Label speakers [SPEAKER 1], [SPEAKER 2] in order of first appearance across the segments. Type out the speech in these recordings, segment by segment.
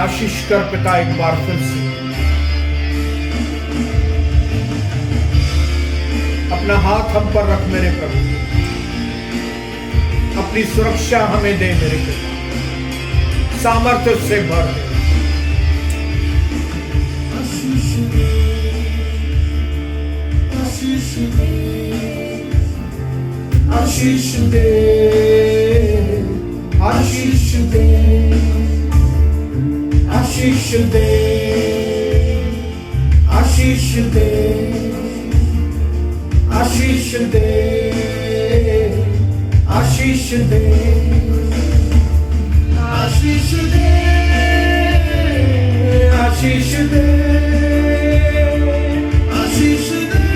[SPEAKER 1] आशीष कर पिता एक बार फिर से। अपना हाथ हम पर रख मेरे प्रभु, अपनी सुरक्षा हमें दे मेरे पिता, सामर्थ्य से भर दे। आशीष दे, आशीष दे, आशीष दे, आशीष दे, आशीष दे, आशीष दे, आशीष दे, आशीष दे, आशीष दे,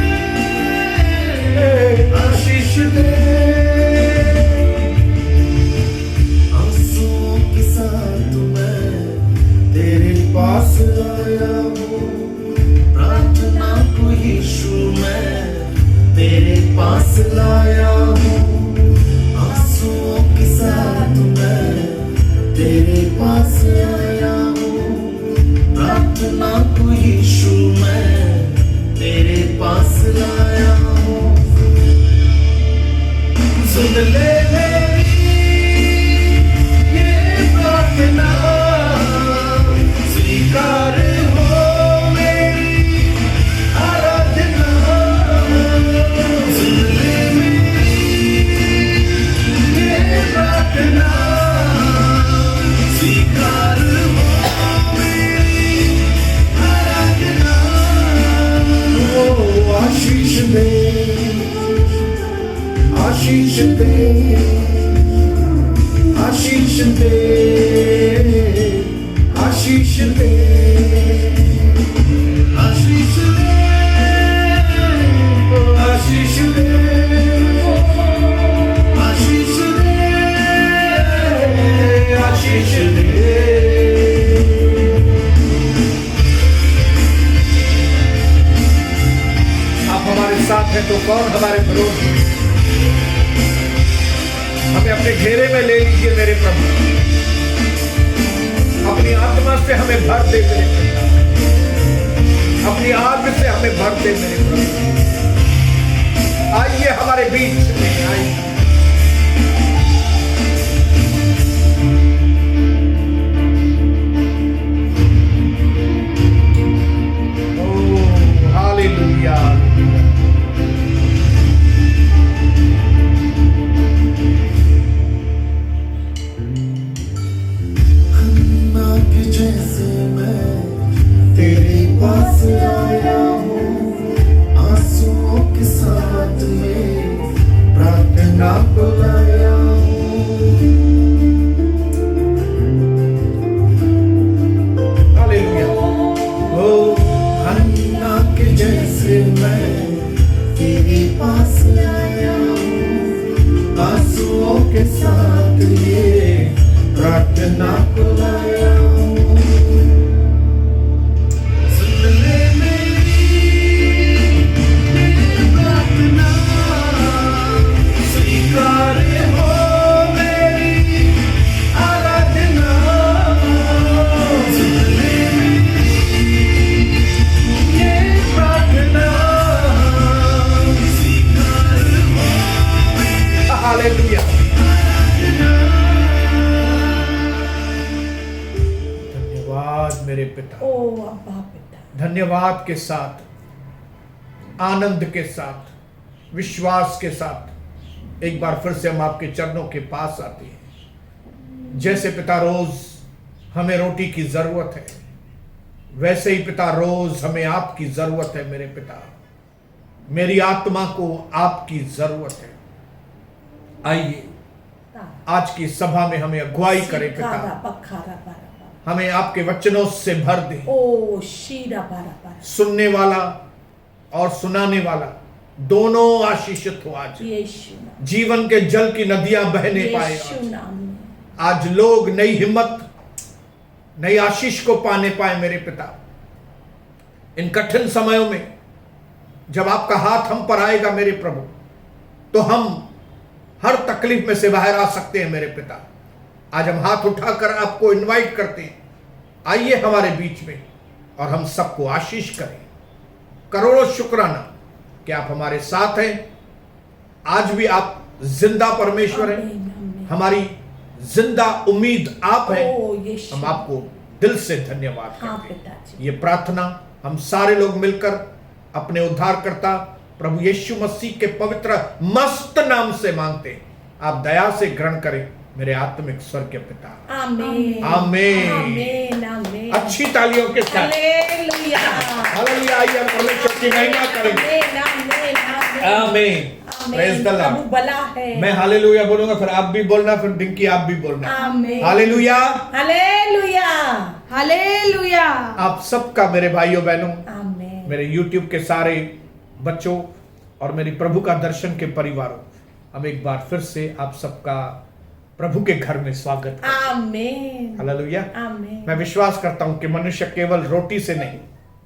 [SPEAKER 1] आशीष दे। आंसुओं के साथ मैं तेरे पास आया हूँ, प्रार्थना को यीशु मैं तेरे पास लाया हूँ। आंसुओं के साथ मैं तेरे पास आया हूँ, प्रार्थना को यीशु मैं तेरे पास लाया हूँ। सुन ले मेरी ये प्रार्थना, स्वीकार हो मेरी आराधना। सुन ले मेरी ये प्रार्थना, स्वीकार हो मेरी आराधना। ओ आशीष दे, आशीष दे, आशीष दे, आशीष दे, आशीष दे, आशीष दे, आशीष दे, आशीष दे। आप हमारे साथ हैं तो कौन हमारे विरोधी? हमें अपने घेरे में ले लीजिए मेरे प्रभु, अपनी आत्मा से हमें भर दे मेरे प्रभु, अपनी आग से हमें भर दे मेरे प्रभु। आइए हमारे बीच में आइए। Oh hallelujah. जैसे मैं तेरे पास आया हूँ, आंसुओं के साथ में प्रार्थना को लाया हूँ। हालेलुया। ओ हन्ना के जैसे मैं तेरे पास आया हूँ, आंसुओं के साथ ये प्रार्थना को लाया हूँ। हालेलुया। धन्यवाद मेरे पिता।
[SPEAKER 2] ओ अब्बा पिता।
[SPEAKER 1] धन्यवाद के साथ, आनंद के साथ, विश्वास के साथ एक बार फिर से हम आपके चरणों के पास आते हैं। जैसे पिता रोज हमें रोटी की जरूरत है, वैसे ही पिता रोज हमें आपकी जरूरत है मेरे पिता। मेरी आत्मा को आपकी जरूरत है। आइए आज की सभा में हमें अगुवाई करे पिता, हमें आपके वचनों से भर दे।
[SPEAKER 2] ओ शीरा बारा,
[SPEAKER 1] सुनने वाला और सुनाने वाला दोनों आशीषित हो। आज जीवन के जल की नदियां बहने पाए। आज लोग नई हिम्मत, नई आशीष को पाने पाए मेरे पिता। इन कठिन समयों में जब आपका हाथ हम पर आएगा मेरे प्रभु, तो हम हर तकलीफ में से बाहर आ सकते हैं मेरे पिता। आज हम हाथ उठाकर आपको इनवाइट करते हैं आइए हमारे बीच में और हम सबको आशीष करें। करोड़ों शुक्राना कि आप हमारे साथ हैं। आज भी आप जिंदा परमेश्वर हैं,
[SPEAKER 2] आमीन, आमीन।
[SPEAKER 1] हमारी जिंदा उम्मीद आप हैं।
[SPEAKER 2] ओ यीशु।
[SPEAKER 1] हम आपको दिल से धन्यवाद
[SPEAKER 2] हाँ
[SPEAKER 1] करते हैं।
[SPEAKER 2] पिताजी।
[SPEAKER 1] ये प्रार्थना हम सारे लोग मिलकर अपने उद्धारकर्ता प्रभु यीशु मसीह के पवित्र मस्त नाम से मांगते हैं। आप दया से ग्रहण करें मेरे आत्मिक स्वर के पिता।
[SPEAKER 2] आमीन,
[SPEAKER 1] आमीन।
[SPEAKER 2] आमीन, आमीन।
[SPEAKER 1] अच्छी तालियों के साथ
[SPEAKER 2] हालेलुया।
[SPEAKER 1] हालेलुया। आइए परमेश्वर की महिमा करेंगे।
[SPEAKER 2] आमीन, आमीन, आमीन।
[SPEAKER 1] आमीन। प्रेज द
[SPEAKER 2] आमीन।
[SPEAKER 1] लॉर्ड।
[SPEAKER 2] प्रभु भला है।
[SPEAKER 1] मैं हालेलुया बोलूंगा, फिर आप भी बोलना, फिर डिंकी आप भी बोलना।
[SPEAKER 2] आमीन।
[SPEAKER 1] हालेलुया।
[SPEAKER 2] हालेलुया।
[SPEAKER 3] हालेलुया।
[SPEAKER 1] आप सबका मेरे भाइयों बहनों,
[SPEAKER 2] आमीन।
[SPEAKER 1] मेरे YouTube के सारे बच्चों और मेरी प्रभु का दर्शन के परिवारों, हम एक बार फिर से आप सबका प्रभु के घर में स्वागत करते हैं।
[SPEAKER 2] आमीन।
[SPEAKER 1] हालेलुया।
[SPEAKER 2] आमीन।
[SPEAKER 1] मैं विश्वास करता हूं कि मनुष्य केवल रोटी से नहीं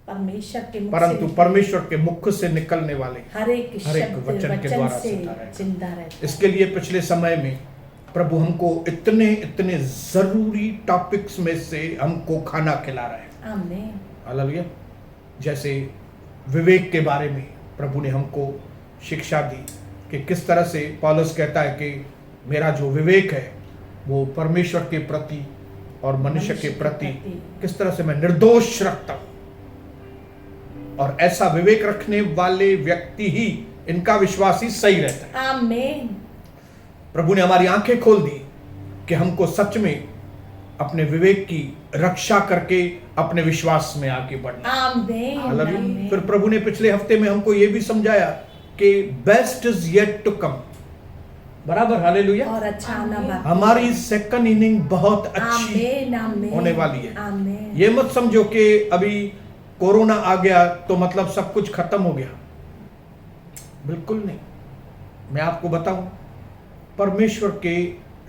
[SPEAKER 2] परमेश्वर के मुख
[SPEAKER 1] परंतु
[SPEAKER 2] से
[SPEAKER 1] परमेश्वर के मुख से निकलने वाले
[SPEAKER 2] हर एक
[SPEAKER 1] हर एक
[SPEAKER 2] शब्द
[SPEAKER 1] वचन के
[SPEAKER 2] वचन
[SPEAKER 1] द्वारा
[SPEAKER 2] से
[SPEAKER 1] जिंदा रहेगा।
[SPEAKER 2] जिंदा रहता है।
[SPEAKER 1] इसके लिए पिछले समय में प्रभु हमको इतने इतने जरूरी टॉपिक्स में से हमको खाना खिला रहे हैं।
[SPEAKER 2] आमीन।
[SPEAKER 1] हालेलुया। जैसे विवेक के बारे में प्रभु ने हमको शिक्षा दी कि किस तरह से पौलुस कहता है कि मेरा जो विवेक है वो परमेश्वर के प्रति और मनुष्य के प्रति किस तरह से मैं निर्दोष रखता हूं, और ऐसा विवेक रखने वाले व्यक्ति ही, इनका विश्वास ही सही रहता है।
[SPEAKER 2] आमीन।
[SPEAKER 1] प्रभु ने हमारी आंखें खोल दी कि हमको सच में अपने विवेक की रक्षा करके अपने विश्वास में आगे बढ़ना।
[SPEAKER 2] आमीन।
[SPEAKER 1] हालेलुया।
[SPEAKER 2] आमीन।
[SPEAKER 1] फिर प्रभु ने पिछले हफ्ते में हमको ये भी समझाया कि best is yet to come. बराबर। हालेलुया।
[SPEAKER 2] और अच्छा आना बाकी।
[SPEAKER 1] हमारी सेकंड इनिंग बहुत अच्छी
[SPEAKER 2] आमीन, आमीन।
[SPEAKER 1] होने वाली है।
[SPEAKER 2] आमीन।
[SPEAKER 1] ये मत समझो कि अभी कोरोना आ गया तो मतलब सब कुछ खत्म हो गया। बिल्कुल नहीं। मैं आपको बताऊं, परमेश्वर के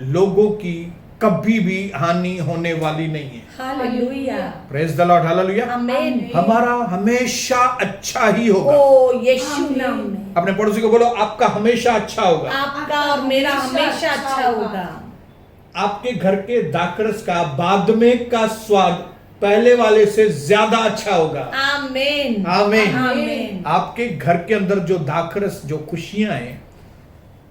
[SPEAKER 1] लोगों की कभी भी हानि होने वाली नहीं है।
[SPEAKER 2] Hallelujah.
[SPEAKER 1] Praise the Lord. Hallelujah.
[SPEAKER 2] आमीन।
[SPEAKER 1] हमारा हमेशा अच्छा ही होगा।
[SPEAKER 2] ओ यीशु नाम में
[SPEAKER 1] अपने पड़ोसी को बोलो आपका हमेशा अच्छा होगा।
[SPEAKER 2] आपका और मेरा हमेशा अच्छा होगा।
[SPEAKER 1] आपके घर के दाखरस का बाद में का स्वाद पहले वाले से ज्यादा अच्छा होगा।
[SPEAKER 2] आमीन।
[SPEAKER 1] आमीन।
[SPEAKER 2] आमीन।
[SPEAKER 1] आपके घर के अंदर जो दाखरस, जो खुशियां हैं,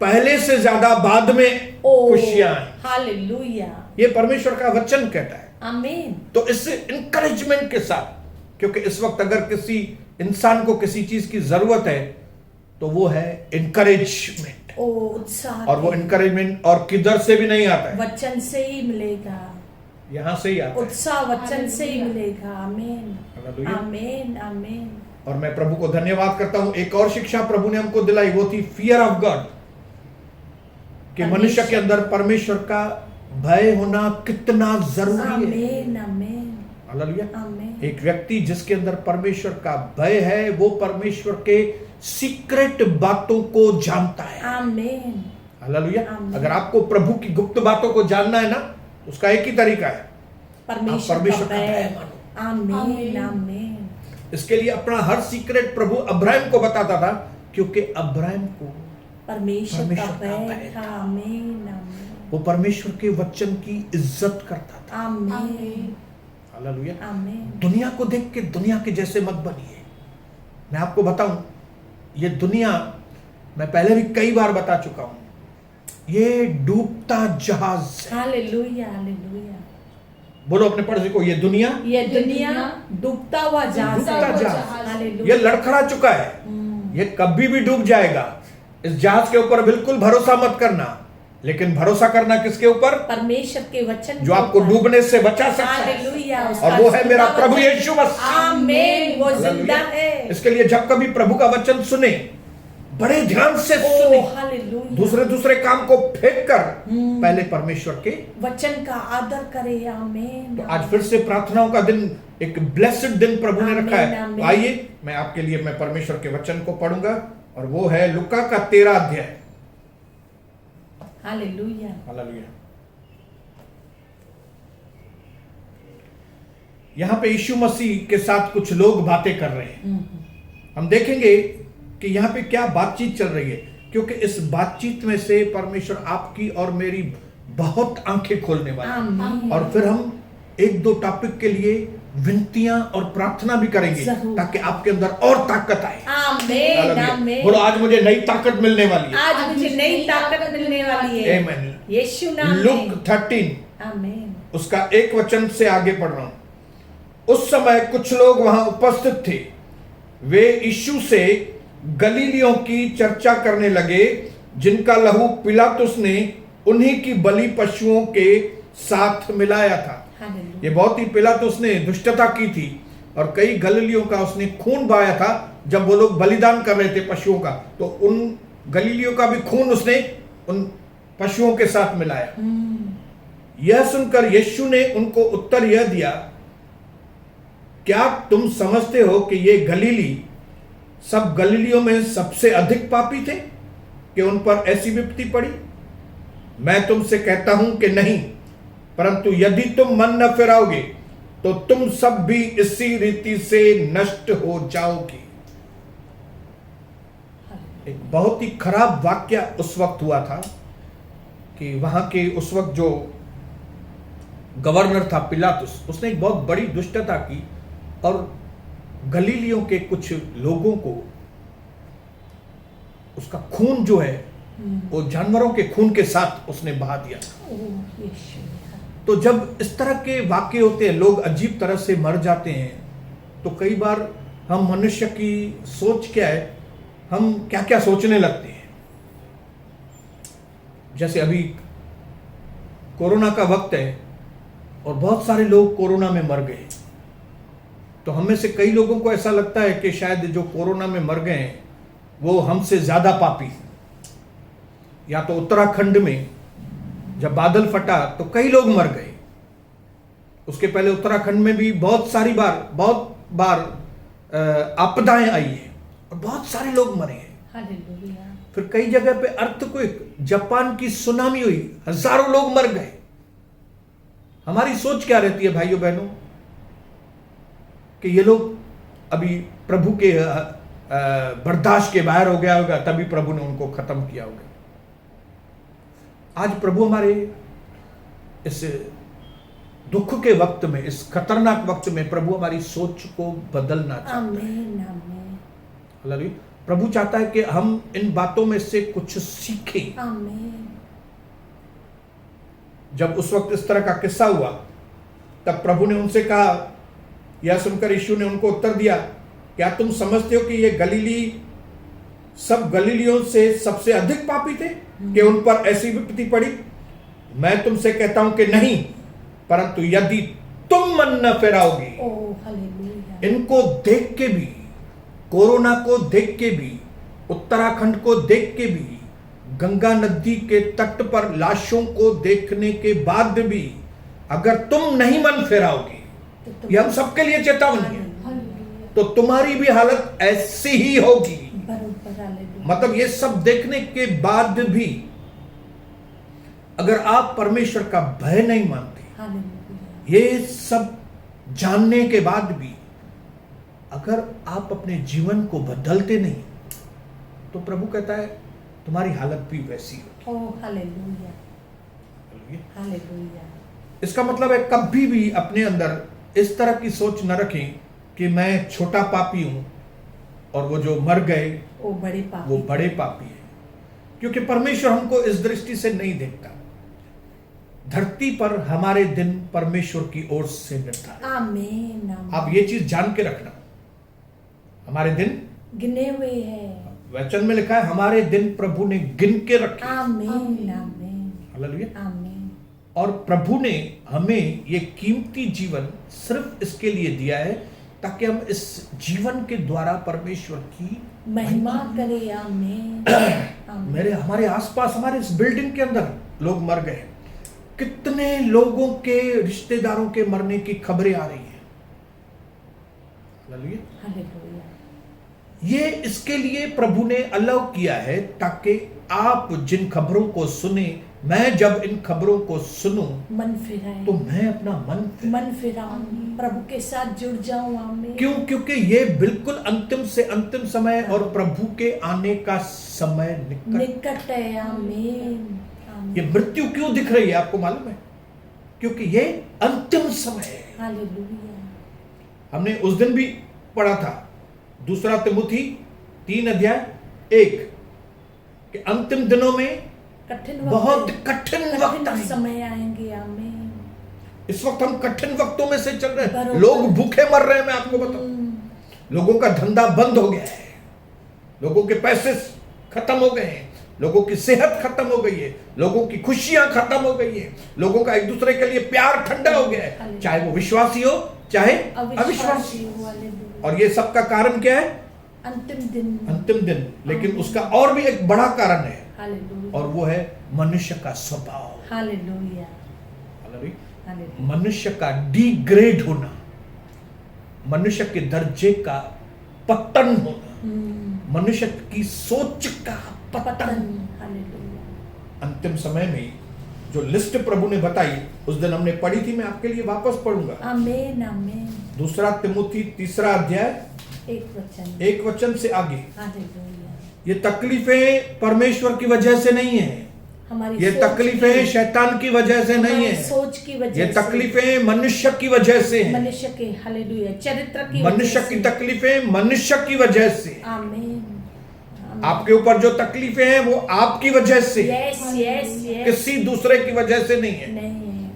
[SPEAKER 1] पहले से ज्यादा बाद में
[SPEAKER 2] ओ
[SPEAKER 1] खुशियां हैं।
[SPEAKER 2] हालेलुया।
[SPEAKER 1] ये परमेश्वर का वचन कहता है।
[SPEAKER 2] आमीन।
[SPEAKER 1] तो इससे इंकरेजमेंट के साथ, क्योंकि इस वक्त अगर किसी इंसान को किसी चीज की जरूरत है तो वो है इंकरेजमेंट।
[SPEAKER 2] ओ उत्साह।
[SPEAKER 1] और वो इंकरेजमेंट और किधर से भी नहीं आता है,
[SPEAKER 2] वचन से ही मिलेगा।
[SPEAKER 1] यहां से ही आता है।
[SPEAKER 2] उत्साह वचन से ही मिलेगा। आमीन।
[SPEAKER 1] हालेलुया।
[SPEAKER 2] आमीन। आमीन।
[SPEAKER 1] और मैं प्रभु को धन्यवाद करता हूं। एक और शिक्षा प्रभु ने हमको दिलाई, वो थी फियर ऑफ गॉड, कि मनुष्य के अंदर परमेश्वर का भय होना कितना जरूरी है।
[SPEAKER 2] आमीन। आमीन।
[SPEAKER 1] हालेलुया।
[SPEAKER 2] आमीन।
[SPEAKER 1] एक व्यक्ति जिसके अंदर परमेश्वर का भय है वो परमेश्वर के सीक्रेट बातों को जानता है।
[SPEAKER 2] आमीन।
[SPEAKER 1] हालेलुया।
[SPEAKER 2] आमीन।
[SPEAKER 1] अगर आपको प्रभु की गुप्त बातों को जानना है ना, उसका एक ही तरीका है,
[SPEAKER 2] परमेश्वर
[SPEAKER 1] परमेश्वर
[SPEAKER 2] का
[SPEAKER 1] का भय
[SPEAKER 2] भय।
[SPEAKER 1] मानो।
[SPEAKER 2] आमीन। आमीन।
[SPEAKER 1] इसके लिए अपना हर सीक्रेट प्रभु अब्राहम को बताता था, क्योंकि अब्राहम को
[SPEAKER 2] परमेश्वर का
[SPEAKER 1] परमेश्वर का
[SPEAKER 2] भय
[SPEAKER 1] भय
[SPEAKER 2] था। आमीन। आमीन।
[SPEAKER 1] वो परमेश्वर के वचन की इज्जत करता था।
[SPEAKER 2] आमीन।
[SPEAKER 1] हालेलुया।
[SPEAKER 2] आमीन।
[SPEAKER 1] दुनिया को देख के दुनिया के जैसे मत बनिए। मैं आपको बताऊं, ये दुनिया, मैं पहले भी कई बार बता चुका हूं, ये डूबता जहाज है।
[SPEAKER 2] हालेलुया। हालेलुया।
[SPEAKER 1] बोलो अपने पड़ोसी को, ये दुनिया
[SPEAKER 2] ये दुनिया डूबता हुआ जहाज
[SPEAKER 1] डूबता
[SPEAKER 2] है।
[SPEAKER 1] जहाज।
[SPEAKER 2] हालेलुया।
[SPEAKER 1] ये लड़खड़ा चुका है, ये कभी भी डूब जाएगा। इस जहाज के ऊपर बिल्कुल भरोसा मत करना, लेकिन भरोसा करना किसके ऊपर?
[SPEAKER 2] परमेश्वर के वचन
[SPEAKER 1] जो
[SPEAKER 2] के
[SPEAKER 1] आपको
[SPEAKER 2] ऊपर।
[SPEAKER 1] डूबने से बचा सकता है,
[SPEAKER 2] हालेलुया।
[SPEAKER 1] और वो है मेरा प्रभु यीशु मसीह।
[SPEAKER 2] आमीन। वो जिंदा है।
[SPEAKER 1] इसके लिए जब कभी प्रभु का वचन सुने, बड़े ध्यान से
[SPEAKER 2] ओ
[SPEAKER 1] सुने,
[SPEAKER 2] हालेलुया।
[SPEAKER 1] दूसरे काम को फेंक कर पहले परमेश्वर के
[SPEAKER 2] वचन का आदर करे। आमीन।
[SPEAKER 1] तो आज फिर से प्रार्थनाओं का दिन, एक ब्लेस्ड दिन प्रभु ने रखा है।
[SPEAKER 2] आमीन,
[SPEAKER 1] तो आइए मैं आपके लिए मैं परमेश्वर के वचन को पढ़ूंगा, और वो है लुका का 13 अध्याय।
[SPEAKER 2] हालेलुया।
[SPEAKER 1] हालेलुया। यहां पे यीशु मसीह के साथ कुछ लोग बातें कर रहे हैं। हम देखेंगे कि यहां पे क्या बातचीत चल रही है, क्योंकि इस बातचीत में से परमेश्वर आपकी और मेरी बहुत आंखें खोलने वाला है।
[SPEAKER 2] आमीन।
[SPEAKER 1] और फिर हम एक दो टॉपिक के लिए विनतियां और प्रार्थना भी करेंगे
[SPEAKER 2] जरूर।
[SPEAKER 1] ताकि आपके अंदर और ताकत आए।
[SPEAKER 2] आमेन
[SPEAKER 1] हालेलुया।
[SPEAKER 2] आमेन।
[SPEAKER 1] बोलो आज मुझे नई ताकत मिलने वाली है।
[SPEAKER 2] आज मुझे नई ताकत मिलने वाली है।
[SPEAKER 1] आमीन।
[SPEAKER 2] यीशु नाम में।
[SPEAKER 1] लूक 13
[SPEAKER 2] आमेन।
[SPEAKER 1] उसका 1 वचन से आगे पढ़ रहा हूं। उस समय कुछ लोग वहां उपस्थित थे, वे यीशु से गलीलियों की चर्चा करने लगे जिनका लहू पिलातुस ने उन्हीं की बलि पशुओं के साथ मिलाया था।
[SPEAKER 2] हालेलुया।
[SPEAKER 1] ये बहुत ही पिलातुस ने दुष्टता की थी और कई गलीलियों का उसने खून बहाया था। जब वो लोग बलिदान कर रहे थे पशुओं का, तो उन गलीलियों का भी खून उसने उन पशुओं के साथ मिलाया। यह सुनकर यीशु ने उनको उत्तर यह दिया, क्या तुम समझते हो कि ये गलीली सब गलीलियों में सबसे अधिक पापी थे कि उन पर ऐसी विपत्ति पड़ी? मैं तुमसे कहता हूं कि नहीं, परंतु यदि तुम मन न फिराओगे तो तुम सब भी इसी रीति से नष्ट हो जाओगे। एक बहुत ही खराब वाक्य उस वक्त हुआ था कि वहां के उस वक्त जो गवर्नर था पिलातुस, उसने एक बहुत बड़ी दुष्टता की और गलीलियों के कुछ लोगों को उसका खून जो है वो जानवरों के खून के साथ उसने बहा दिया।
[SPEAKER 2] ओह यीशु।
[SPEAKER 1] तो जब इस तरह के वाक्य होते हैं, लोग अजीब तरह से मर जाते हैं, तो कई बार हम मनुष्य की सोच क्या है, हम क्या क्या सोचने लगते हैं। जैसे अभी कोरोना का वक्त है और बहुत सारे लोग कोरोना में मर गए, तो हम में से कई लोगों को ऐसा लगता है कि शायद जो कोरोना में मर गए हैं वो हमसे ज्यादा पापी। या तो उत्तराखंड में जब बादल फटा तो कई लोग मर गए, उसके पहले उत्तराखंड में भी बहुत बार आपदाएं आई है और बहुत सारे लोग मरे हैं।
[SPEAKER 2] हालेलुया।
[SPEAKER 1] फिर कई जगह पे अर्थक्वेक, जापान की सुनामी हुई, हजारों लोग मर गए। हमारी सोच क्या रहती है भाइयों बहनों कि ये लोग अभी प्रभु के बर्दाश्त के बाहर हो गया होगा, तभी प्रभु ने उनको खत्म किया होगा। आज प्रभु हमारे इस दुख के वक्त में, इस खतरनाक वक्त में प्रभु हमारी सोच को बदलना चाहता है।
[SPEAKER 2] आमीन आमीन।
[SPEAKER 1] हालेलुया। प्रभु चाहता है कि हम इन बातों में से कुछ सीखें।
[SPEAKER 2] आमीन।
[SPEAKER 1] जब उस वक्त इस तरह का किस्सा हुआ तब प्रभु ने उनसे कहा, यह सुनकर यीशु ने उनको उत्तर दिया, क्या तुम समझते हो कि ये गलीली सब गलीलियों से सबसे अधिक पापी थे कि उन पर ऐसी विपत्ति पड़ी? मैं तुमसे कहता हूं कि नहीं, परंतु यदि तुम मन न फिराओगे।
[SPEAKER 2] Oh hallelujah.
[SPEAKER 1] इनको देख के भी, कोरोना को देख के भी, उत्तराखंड को देख के भी, गंगा नदी के तट पर लाशों को देखने के बाद भी अगर तुम नहीं मन फिराओगे, ये हम सबके लिए चेतावनी है, तो तुम्हारी भी हालत ऐसी ही होगी।
[SPEAKER 2] बरोबर। हालेलुया।
[SPEAKER 1] मतलब ये सब देखने के बाद भी अगर आप परमेश्वर का भय नहीं मानते,
[SPEAKER 2] हालेलुया।
[SPEAKER 1] ये सब जानने के बाद भी अगर आप अपने जीवन को बदलते नहीं, तो प्रभु कहता है तुम्हारी हालत भी वैसी होगी।
[SPEAKER 2] Oh hallelujah. हालेलुया।
[SPEAKER 1] इसका मतलब है कभी भी अपने अंदर इस तरह की सोच न रखें कि मैं छोटा पापी हूं और वो जो मर गए
[SPEAKER 2] वो बड़े पापी।
[SPEAKER 1] वो बड़े पापी हैं, क्योंकि परमेश्वर हमको इस दृष्टि से नहीं देखता। धरती पर हमारे दिन परमेश्वर की ओर से निर्धारित।
[SPEAKER 2] आमीन आमीन।
[SPEAKER 1] आप ये चीज जान के रखना, हमारे दिन
[SPEAKER 2] गिने हुए हैं।
[SPEAKER 1] वचन में लिखा है हमारे दिन प्रभु ने गिन के रखे।
[SPEAKER 2] आमीन आमीन।
[SPEAKER 1] हालेलुया।
[SPEAKER 2] आमीन।
[SPEAKER 1] और प्रभु ने हमें ये कीमती जीवन सिर्फ इसके लिए दिया है ताकि हम इस जीवन के द्वारा परमेश्वर की
[SPEAKER 2] महिमा करे। आमीन आमीन।
[SPEAKER 1] हमारे आसपास, हमारे इस बिल्डिंग के अंदर लोग मर गए। कितने लोगों के रिश्तेदारों के मरने की खबरें आ रही हैं। हालेलुया।
[SPEAKER 2] हालेलुया।
[SPEAKER 1] ये इसके लिए प्रभु ने अलाउ किया है ताकि आप जिन खबरों को सुने, मैं जब इन खबरों को सुनूं
[SPEAKER 2] मन फिराए,
[SPEAKER 1] तो मैं अपना
[SPEAKER 2] मन फिराऊं, प्रभु के साथ जुड़ जाऊं। आमीन।
[SPEAKER 1] क्यों? क्योंकि ये बिल्कुल अंतिम से अंतिम समय और प्रभु के आने का समय निकट
[SPEAKER 2] है। आमीन।
[SPEAKER 1] ये मृत्यु क्यों दिख रही है आपको मालूम है? क्योंकि ये अंतिम समय है।
[SPEAKER 2] हालेलुया।
[SPEAKER 1] हमने उस दिन भी पढ़ा था, 2 तिमुथी 3:1 कि अंतिम दिनों में
[SPEAKER 2] कठिन
[SPEAKER 1] बहुत कठिन वक्त आएंगे।
[SPEAKER 2] समय आएंगे। आमीन।
[SPEAKER 1] इस वक्त हम कठिन वक्तों में से चल रहे हैं।
[SPEAKER 2] बरोबर।
[SPEAKER 1] लोग भूखे मर रहे हैं। मैं आपको बताऊं, लोगों का धंधा बंद हो गया है, लोगों के पैसे खत्म हो गए हैं, लोगों की सेहत खत्म हो गई है, लोगों की खुशियां खत्म हो गई है, लोगों का एक दूसरे के लिए प्यार ठंडा हो गया है, चाहे वो विश्वासी हो चाहे अविश्वासी हो।
[SPEAKER 2] हालेलुया।
[SPEAKER 1] और ये सबका कारण क्या है?
[SPEAKER 2] अंतिम दिन।
[SPEAKER 1] अंतिम दिन। लेकिन उसका और भी एक बड़ा कारण है,
[SPEAKER 2] हालेलुया।
[SPEAKER 1] और वो है मनुष्य का स्वभाव।
[SPEAKER 2] हालेलुया।
[SPEAKER 1] हालेलुया। मनुष्य का डिग्रेड होना, मनुष्य के दर्जे का पतन होना, मनुष्य की सोच का पतन।
[SPEAKER 2] हालेलुया।
[SPEAKER 1] अंतिम समय में जो लिस्ट प्रभु ने बताई उस दिन हमने पढ़ी थी, मैं आपके लिए वापस पढ़ूंगा।
[SPEAKER 2] आमीन। आमीन।
[SPEAKER 1] 2 तिमुथी 3 एक वचन से आगे।
[SPEAKER 2] हालेलुया।
[SPEAKER 1] ये तकलीफें परमेश्वर की वजह से नहीं है,
[SPEAKER 2] हमारी
[SPEAKER 1] ये
[SPEAKER 2] सोच
[SPEAKER 1] तकलीफें शैतान की वजह से नहीं
[SPEAKER 2] हमारी
[SPEAKER 1] है,
[SPEAKER 2] सोच की वजह
[SPEAKER 1] ये
[SPEAKER 2] से,
[SPEAKER 1] तकलीफें मनुष्य की वजह से हैं।
[SPEAKER 2] मनुष्य के हालेलुया चरित्र की
[SPEAKER 1] मनुष्य
[SPEAKER 2] वजह
[SPEAKER 1] की
[SPEAKER 2] से।
[SPEAKER 1] तकलीफें मनुष्य की वजह से।
[SPEAKER 2] आमीन।
[SPEAKER 1] आपके ऊपर जो तकलीफें हैं वो आपकी वजह से,
[SPEAKER 2] यस यस यस।
[SPEAKER 1] किसी दूसरे की वजह से नहीं है।
[SPEAKER 2] नहीं।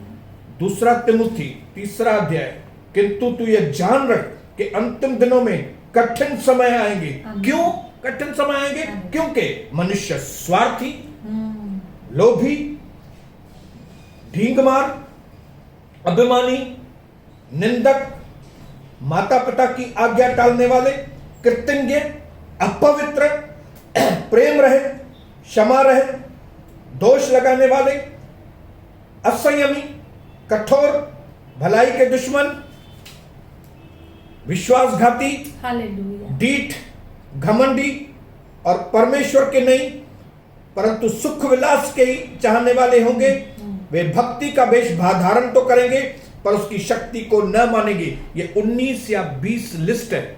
[SPEAKER 1] 2 तिमुथी 3 किंतु तू ये जान रख कि अंतिम दिनों में कठिन समय आएंगे। क्यों कठिन समय आएंगे? क्योंकि मनुष्य स्वार्थी, लोभी, ढींगमार, अभिमानी, निंदक, माता पिता की आज्ञा टालने वाले, कृतज्ञ, अपवित्र, प्रेम रहित, क्षमा रहित, दोष लगाने वाले, असंयमी, कठोर, भलाई के दुश्मन, विश्वासघाती,
[SPEAKER 2] हालेलुया।
[SPEAKER 1] डीठ, घमंडी और परमेश्वर के नहीं परंतु सुख विलास के ही चाहने वाले होंगे। वे भक्ति का वेश धारण तो करेंगे पर उसकी शक्ति को न मानेंगे। ये 19 या 20 लिस्ट है।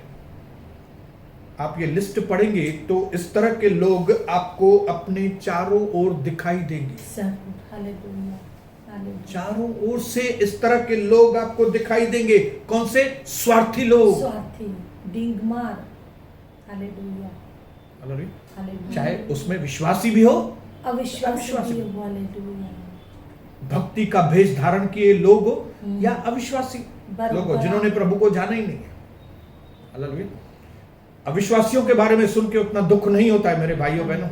[SPEAKER 1] आप ये लिस्ट पढ़ेंगे तो इस तरह के लोग आपको अपने चारों ओर दिखाई देंगे।
[SPEAKER 2] हालेलुया। हालेलुया।
[SPEAKER 1] चारों ओर से इस तरह के लोग आपको दिखाई देंगे। कौन से? स्वार्थी लोग,
[SPEAKER 2] स्वार्थी, डींगमार। हालेलुया। हालेलुया।
[SPEAKER 1] चाहे उसमें विश्वासी भी हो,
[SPEAKER 2] अविश्वासी भी हो। हालेलुया।
[SPEAKER 1] भक्ति का भेष धारण किए लोग हो या अविश्वासी लोग हो जिन्होंने प्रभु को जाना ही नहीं है। हालेलुया। अविश्वासियों के बारे में सुन के उतना दुख नहीं होता है मेरे भाइयों बहनों,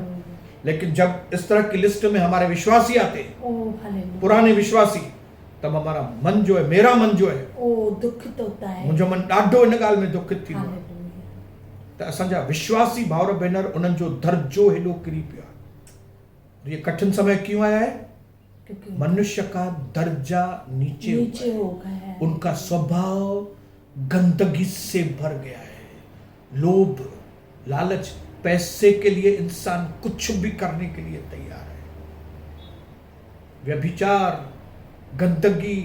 [SPEAKER 1] लेकिन जब इस तरह की लिस्ट में हमारे विश्वासी आते हैं, पुराने विश्वासी, तब हमारा मन जो है, मेरा मन जो है,
[SPEAKER 2] दुखित होता है।
[SPEAKER 1] मुंहिंजो मन ॾाढो इन ॻाल्हि में दुखित थींदो आहे।
[SPEAKER 2] हालेलुया।
[SPEAKER 1] त असांजा विश्वासी भाउर भेनर उन्हनि जो दर्जो हेॾो किरी पियो आहे। ये कठिन समय क्यों आया है?
[SPEAKER 2] क्योंकि
[SPEAKER 1] मनुष्य का दर्जा नीचे
[SPEAKER 2] हो गया है।
[SPEAKER 1] उनका स्वभाव गंदगी से भर गया है। लोभ, लालच, पैसे के लिए इंसान कुछ भी करने के लिए तैयार है। व्यभिचार, गंदगी,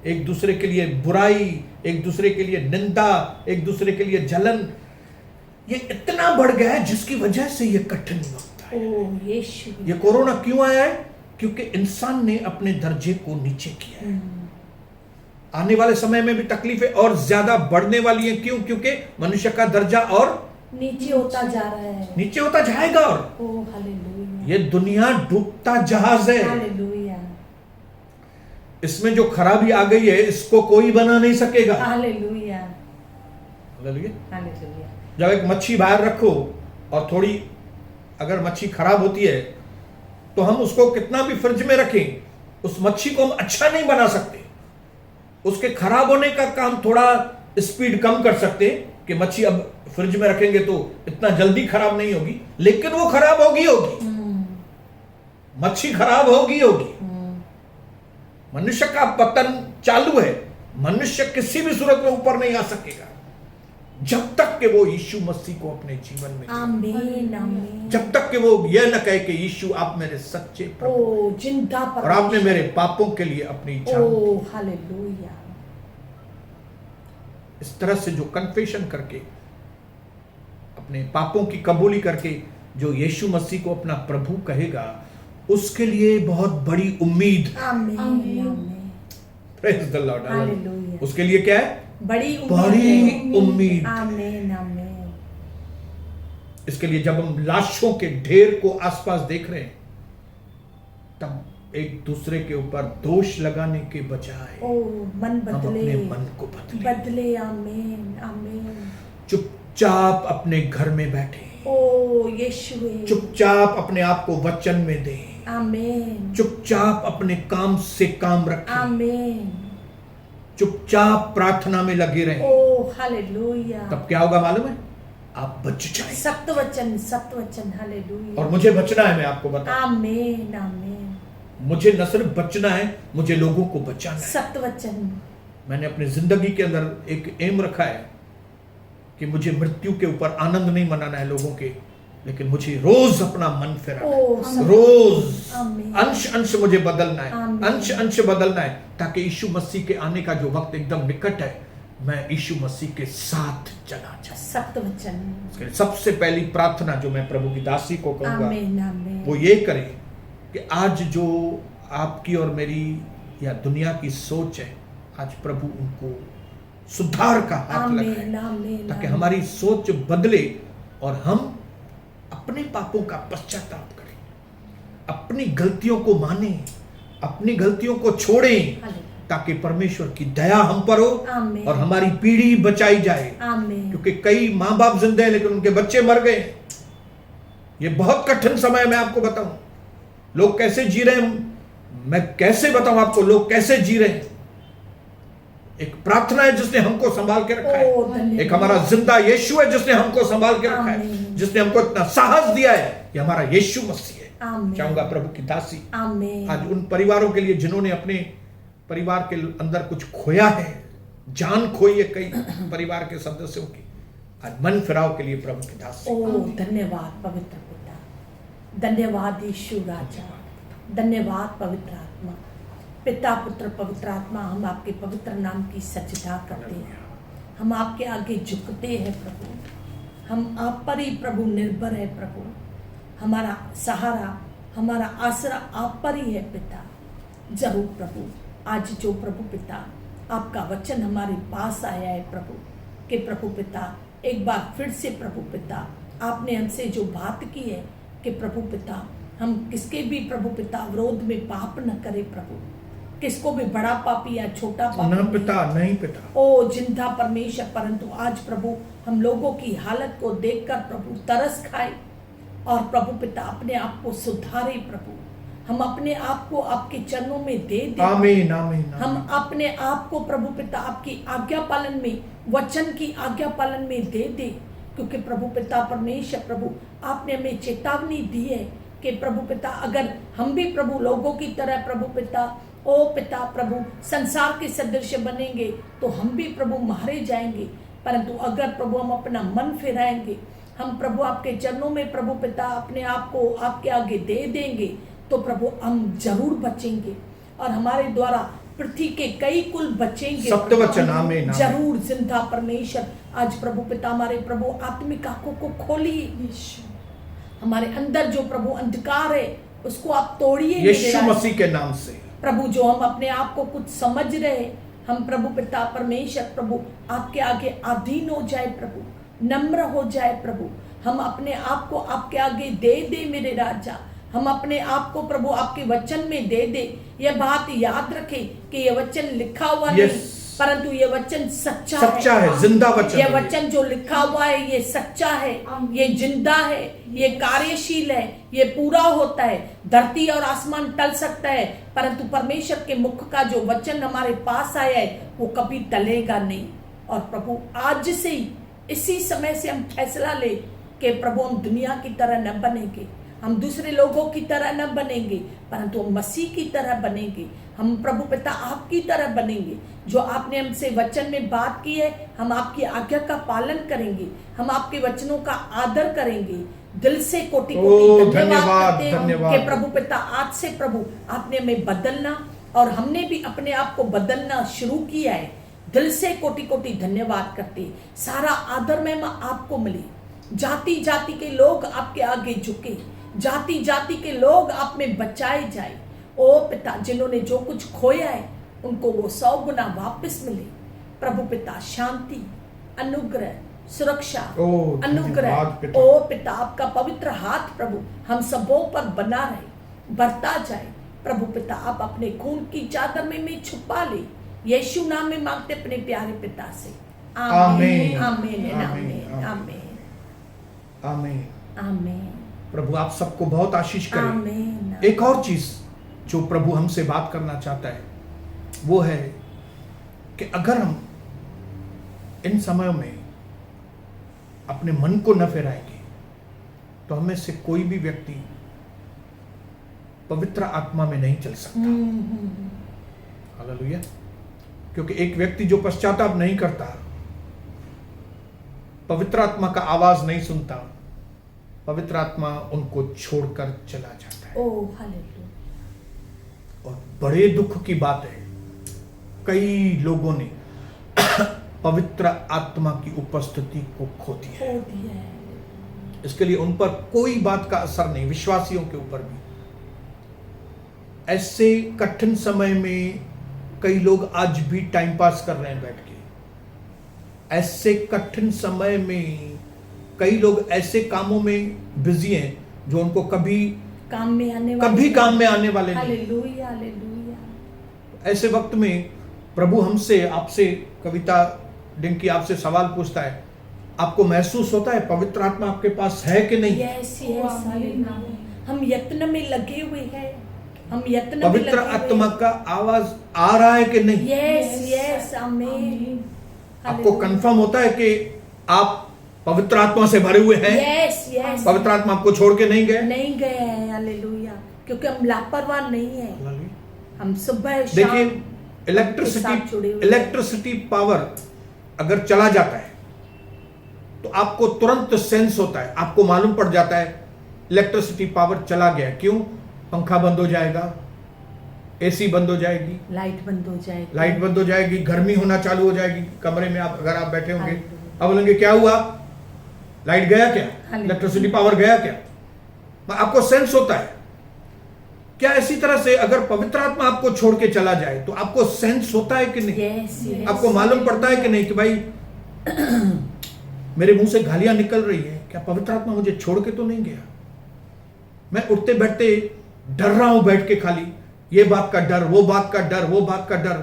[SPEAKER 1] एक दूसरे के लिए बुराई, एक दूसरे के लिए निंदा, एक दूसरे के लिए जलन, ये इतना बढ़ गया है जिसकी वजह से ये कठिन वक्त है।
[SPEAKER 2] यीशु।
[SPEAKER 1] ये कोरोना क्यों आया है? क्योंकि इंसान ने अपने दर्जे को नीचे किया है। आने वाले समय में भी तकलीफें और ज्यादा बढ़ने वाली हैं। क्यों? क्योंकि मनुष्य का दर्जा और
[SPEAKER 2] नीचे होता जा रहा है,
[SPEAKER 1] नीचे होता जाएगा। और
[SPEAKER 2] हालेलुया।
[SPEAKER 1] ये दुनिया डूबता जहाज है।
[SPEAKER 2] हालेलुया।
[SPEAKER 1] इसमें जो खराबी आ गई है इसको कोई बना नहीं सकेगा।
[SPEAKER 2] हालेलुया।
[SPEAKER 1] हालेलुया।
[SPEAKER 2] हालेलुया।
[SPEAKER 1] जब एक मच्छी बाहर रखो और थोड़ी अगर मच्छी खराब होती है तो हम उसको कितना भी फ्रिज में रखें, उस मच्छी को हम अच्छा नहीं बना सकते। उसके खराब होने का काम थोड़ा स्पीड कम कर सकते हैं कि मच्छी अब फ्रिज में रखेंगे तो इतना जल्दी खराब नहीं होगी, लेकिन वो खराब होगी। मच्छी खराब होगी। मनुष्य का पतन चालू है। मनुष्य किसी भी सूरत में ऊपर नहीं आ सकेगा जब तक कि वो यीशु मसीह को अपने जीवन में,
[SPEAKER 2] आमीन आमीन,
[SPEAKER 1] जब तक कि वो यह न कहे कि यीशु आप मेरे सच्चे प्रभु
[SPEAKER 2] जिंदा
[SPEAKER 1] और आपने मेरे पापों के लिए अपनी इच्छा।
[SPEAKER 2] हालेलुया।
[SPEAKER 1] इस तरह से जो कन्फेशन करके, अपने पापों की कबूली करके जो यीशु मसीह को अपना प्रभु कहेगा, उसके लिए बहुत बड़ी उम्मीद।
[SPEAKER 2] आमीन आमीन।
[SPEAKER 1] Praise the Lord.
[SPEAKER 2] हालेलुया।
[SPEAKER 1] उसके लिए क्या है?
[SPEAKER 2] बड़ी
[SPEAKER 1] बड़ी उम्मीद।
[SPEAKER 2] आमीन आमीन।
[SPEAKER 1] इसके लिए जब हम लाशों के ढेर को आसपास देख रहे हैं, तब एक दूसरे के ऊपर दोष लगाने के बजाय
[SPEAKER 2] ओ मन
[SPEAKER 1] हम
[SPEAKER 2] बदले,
[SPEAKER 1] अपने मन को
[SPEAKER 2] बदले। आमीन आमीन।
[SPEAKER 1] चुपचाप अपने घर में बैठे,
[SPEAKER 2] ओ यीशुए,
[SPEAKER 1] चुपचाप अपने आप को वचन में दें,
[SPEAKER 2] आमीन,
[SPEAKER 1] चुपचाप अपने काम से काम रखें,
[SPEAKER 2] आमीन,
[SPEAKER 1] चुपचाप प्रार्थना में लगे रहें।
[SPEAKER 2] ओ हालेलुया।
[SPEAKER 1] तब क्या होगा मालूम है? आप बच जाएंगे।
[SPEAKER 2] सत्य वचन, हालेलुया।
[SPEAKER 1] और मुझे बचना है, मैं आपको बता,
[SPEAKER 2] आमीन आमीन।
[SPEAKER 1] मुझे न सिर्फ बचना है, मुझे लोगों को बचाना है।
[SPEAKER 2] सत्य वचन।
[SPEAKER 1] मैंने अपनी जिंदगी के अंदर एक एम रखा है कि मुझे मृत्यु के ऊपर आनंद नहीं मनाना है लोगों के, लेकिन मुझे रोज अपना मन फिराना है, रोज अंश अंश मुझे बदलना है, अंश अंश बदलना है, ताकि यीशु मसीह के आने का जो वक्त एकदम निकट है, मैं यीशु मसीह के साथ चला जाऊं।
[SPEAKER 2] सत्य वचन।
[SPEAKER 1] इसके लिए सबसे पहली प्रार्थना जो मैं प्रभु की दासी को कहूंगा,
[SPEAKER 2] आमीन आमीन।
[SPEAKER 1] वो ये करे कि आज जो आपकी और मेरी या दुनिया की सोच है, आज प्रभु उनको सुधार का हाथ लगाए, ताकि हमारी सोच बदले और हम अपने पापों का पश्चाताप करें, अपनी गलतियों को माने, अपनी गलतियों को छोड़ें, ताकि परमेश्वर की दया हम पर हो और हमारी पीढ़ी बचाई जाए। क्योंकि कई माँ बाप जिंदे हैं लेकिन उनके बच्चे मर गए। ये बहुत कठिन समय है। मैं आपको बताऊं लोग कैसे जी रहे हैं, मैं कैसे बताऊं आपको लोग कैसे जी रहे हैं। एक प्रार्थना है जिसने हमको संभाल के रखा है, एक हमारा जिंदा यीशु है जिसने हमको संभाल के रखा है, जिसने हमको इतना साहस दिया है कि हमारा यीशु मसीह है। चाहूंगा प्रभु की दासी आज उन परिवारों के लिए जिन्होंने अपने परिवार के अंदर कुछ खोया है, जान खोई है कई परिवार के सदस्यों की, आज मन फिराव के लिए प्रभु की दासी।
[SPEAKER 2] ओ धन्यवाद पवित्र पिता, धन्यवाद यीशु राजा, धन्यवाद पवित्र आत्मा, पिता पुत्र पवित्र आत्मा। हम आपके पवित्र नाम की सजदा करते हैं, हम आपके आगे झुकते हैं प्रभु, हम आप पर ही प्रभु निर्भर है प्रभु। हमारा सहारा, हमारा आसरा आप पर ही है पिता। जरूर प्रभु आज जो प्रभु पिता आपका वचन हमारे पास आया है प्रभु, कि प्रभु पिता एक बार फिर से प्रभु पिता आपने हमसे जो बात की है कि प्रभु पिता हम किसके भी प्रभु पिता विरोध में पाप न करें प्रभु, किसको भी बड़ा पापी या छोटा पापी
[SPEAKER 1] नहीं पिता, नहीं पिता।
[SPEAKER 2] ओ जिंदा परमेश्वर, परंतु आज प्रभु हम लोगों की हालत को देखकर प्रभु तरस खाए और प्रभु पिता अपने आप को सुधारे प्रभु। हम अपने आप को आपके चरणों में दे दे।
[SPEAKER 1] आमीन आमीन।
[SPEAKER 2] हम अपने आप को प्रभु पिता आपकी आज्ञा पालन में, वचन की आज्ञा पालन में दे दे, क्योंकि प्रभु पिता परमेश्वर प्रभु आपने हमें चेतावनी दी है कि प्रभु पिता अगर हम भी प्रभु लोगों की तरह प्रभु पिता ओ पिता प्रभु संसार के सदृश बनेंगे तो हम भी प्रभु मारे जाएंगे, परंतु अगर प्रभु हम अपना मन फिराएंगे, हम प्रभु आपके चरणों में प्रभु पिता अपने आप को आपके आगे दे देंगे, तो प्रभु हम जरूर बचेंगे और हमारे द्वारा पृथ्वी के कई कुल बचेंगे।
[SPEAKER 1] सत्य वचन, आमीन।
[SPEAKER 2] जरूर जिंदा परमेश्वर आज प्रभु पिता हमारे प्रभु आत्मिक आंखों को खोलिए, हमारे अंदर जो प्रभु अंधकार है उसको आप तोड़िए
[SPEAKER 1] यीशु मसीह के नाम से
[SPEAKER 2] प्रभु। जो हम अपने आप को कुछ समझ रहे, हम प्रभु पिता परमेश्वर प्रभु आपके आगे अधीन हो जाए प्रभु, नम्र हो जाए प्रभु, हम अपने आप को आपके आगे दे दे मेरे राजा, हम अपने आप को प्रभु आपके वचन में दे दे। यह बात याद रखें कि यह वचन लिखा हुआ नहीं, परंतु ये वचन सच्चा है,
[SPEAKER 1] जिंदा वचन।
[SPEAKER 2] ये वचन जो लिखा हुआ है ये सच्चा है, ये जिंदा है, ये कार्यशील है, ये पूरा होता है। धरती और आसमान टल सकता है, परंतु परमेश्वर के मुख का जो वचन हमारे पास आया है वो कभी टलेगा नहीं। और प्रभु आज से ही इसी समय से हम फैसला ले कि प्रभु हम दुनिया की तरह न बनेंगे, हम दूसरे लोगों की तरह न बनेंगे, परंतु हम मसीह की तरह बनेंगे, हम प्रभु पिता आपकी तरह बनेंगे। जो आपने हमसे वचन में बात की है हम आपकी आज्ञा का पालन करेंगे, हम आपके वचनों का आदर करेंगे। दिल से कोटि कोटि धन्यवाद करते हैं कि प्रभु पिता आज से प्रभु आपने हमें बदलना और हमने भी अपने आप को बदलना शुरू किया है। दिल से कोटि कोटि धन्यवाद करते, सारा आदर महिमा आपको मिले, जाति जाति के लोग आपके आगे झुके, जाति जाति के लोग आप में बचाए जाए। ओ पिता जिन्होंने जो कुछ खोया है उनको वो 100 गुना वापस मिले। प्रभु पिता शांति, अनुग्रह, सुरक्षा, अनुग्रह,
[SPEAKER 1] धन्यवाद पिता।
[SPEAKER 2] ओ पिता आपका पवित्र हाथ प्रभु हम सबों पर बना रहे, बढ़ता जाए। प्रभु पिता आप अपने खून की चादर में छुपा ले। यीशु नाम में मांगते अपने प्यारे पिता से, आमीन, आमीन, आमीन, आमीन,
[SPEAKER 1] आमीन।
[SPEAKER 2] आमीन।
[SPEAKER 1] प्रभु आप सबको बहुत आशीष करें।
[SPEAKER 2] आमीन।
[SPEAKER 1] एक और चीज जो प्रभु हमसे बात करना चाहता है वो है कि अगर हम इन समयों में अपने मन को न फेराएंगे तो हमें से कोई भी व्यक्ति पवित्र आत्मा में नहीं चल सकता। हालेलुया। क्योंकि एक व्यक्ति जो पश्चाताप नहीं करता, पवित्र आत्मा का आवाज नहीं सुनता, पवित्र आत्मा उनको छोड़कर चला जाता है।
[SPEAKER 2] ओ हालेलुया।
[SPEAKER 1] और बड़े दुख की बात है, कई लोगों ने पवित्र आत्मा की उपस्थिति को खो दिया है। इसके लिए उन पर कोई बात का असर नहीं, विश्वासियों के ऊपर भी। ऐसे कठिन समय में कई लोग आज भी टाइम पास कर रहे हैं बैठ के। ऐसे कठिन समय में कई लोग ऐसे कामों में बिजी हैं जो उनको कभी
[SPEAKER 2] काम में आने
[SPEAKER 1] वाले नहीं।
[SPEAKER 2] Hallelujah, hallelujah.
[SPEAKER 1] ऐसे वक्त में प्रभु हमसे, आपसे, कविता डिंकी आपसे सवाल पूछता है, आपको महसूस होता है पवित्र आत्मा आपके पास है कि नहीं?
[SPEAKER 2] Yes yes, hallelujah. हम यत्न में लगे हुए हैं, हम यत्न में
[SPEAKER 1] पवित्र
[SPEAKER 2] लगे हुए
[SPEAKER 1] आत्मा का आवाज आ रहा है कि नहीं?
[SPEAKER 2] यस यस, आमीन।
[SPEAKER 1] आपको कंफर्म होता है कि आप पवित्र आत्मा से भरे हुए हैं?
[SPEAKER 2] Yes yes.
[SPEAKER 1] पवित्र आत्मा आपको छोड़ के नहीं गए?
[SPEAKER 2] नहीं गए हैं, हालेलुया। क्योंकि हम लापरवाह नहीं है। हम सुबह शाम
[SPEAKER 1] देखिए, इलेक्ट्रिसिटी पावर अगर चला जाता है तो आपको तुरंत सेंस होता है, आपको मालूम पड़ जाता है इलेक्ट्रिसिटी पावर चला गया। क्यों? पंखा बंद हो जाएगा, एसी बंद हो जाएगी,
[SPEAKER 2] लाइट बंद हो जाएगी,
[SPEAKER 1] गर्मी होना चालू हो जाएगी कमरे में। आप अगर आप बैठे होंगे, अब बोलेंगे क्या हुआ, लाइट गया क्या, इलेक्ट्रिसिटी पावर गया क्या? आपको सेंस होता है। क्या इसी तरह से अगर पवित्र आत्मा आपको छोड़ के चला जाए तो आपको सेंस होता है कि नहीं?
[SPEAKER 2] yes,
[SPEAKER 1] आपको मालूम पड़ता है कि नहीं कि भाई मेरे मुंह से गालियां निकल रही है, क्या पवित्र आत्मा मुझे छोड़ के तो नहीं गया? मैं उठते बैठते डर रहा हूं बैठ के, खाली ये बात का डर, वो बात का डर, वो बात का डर।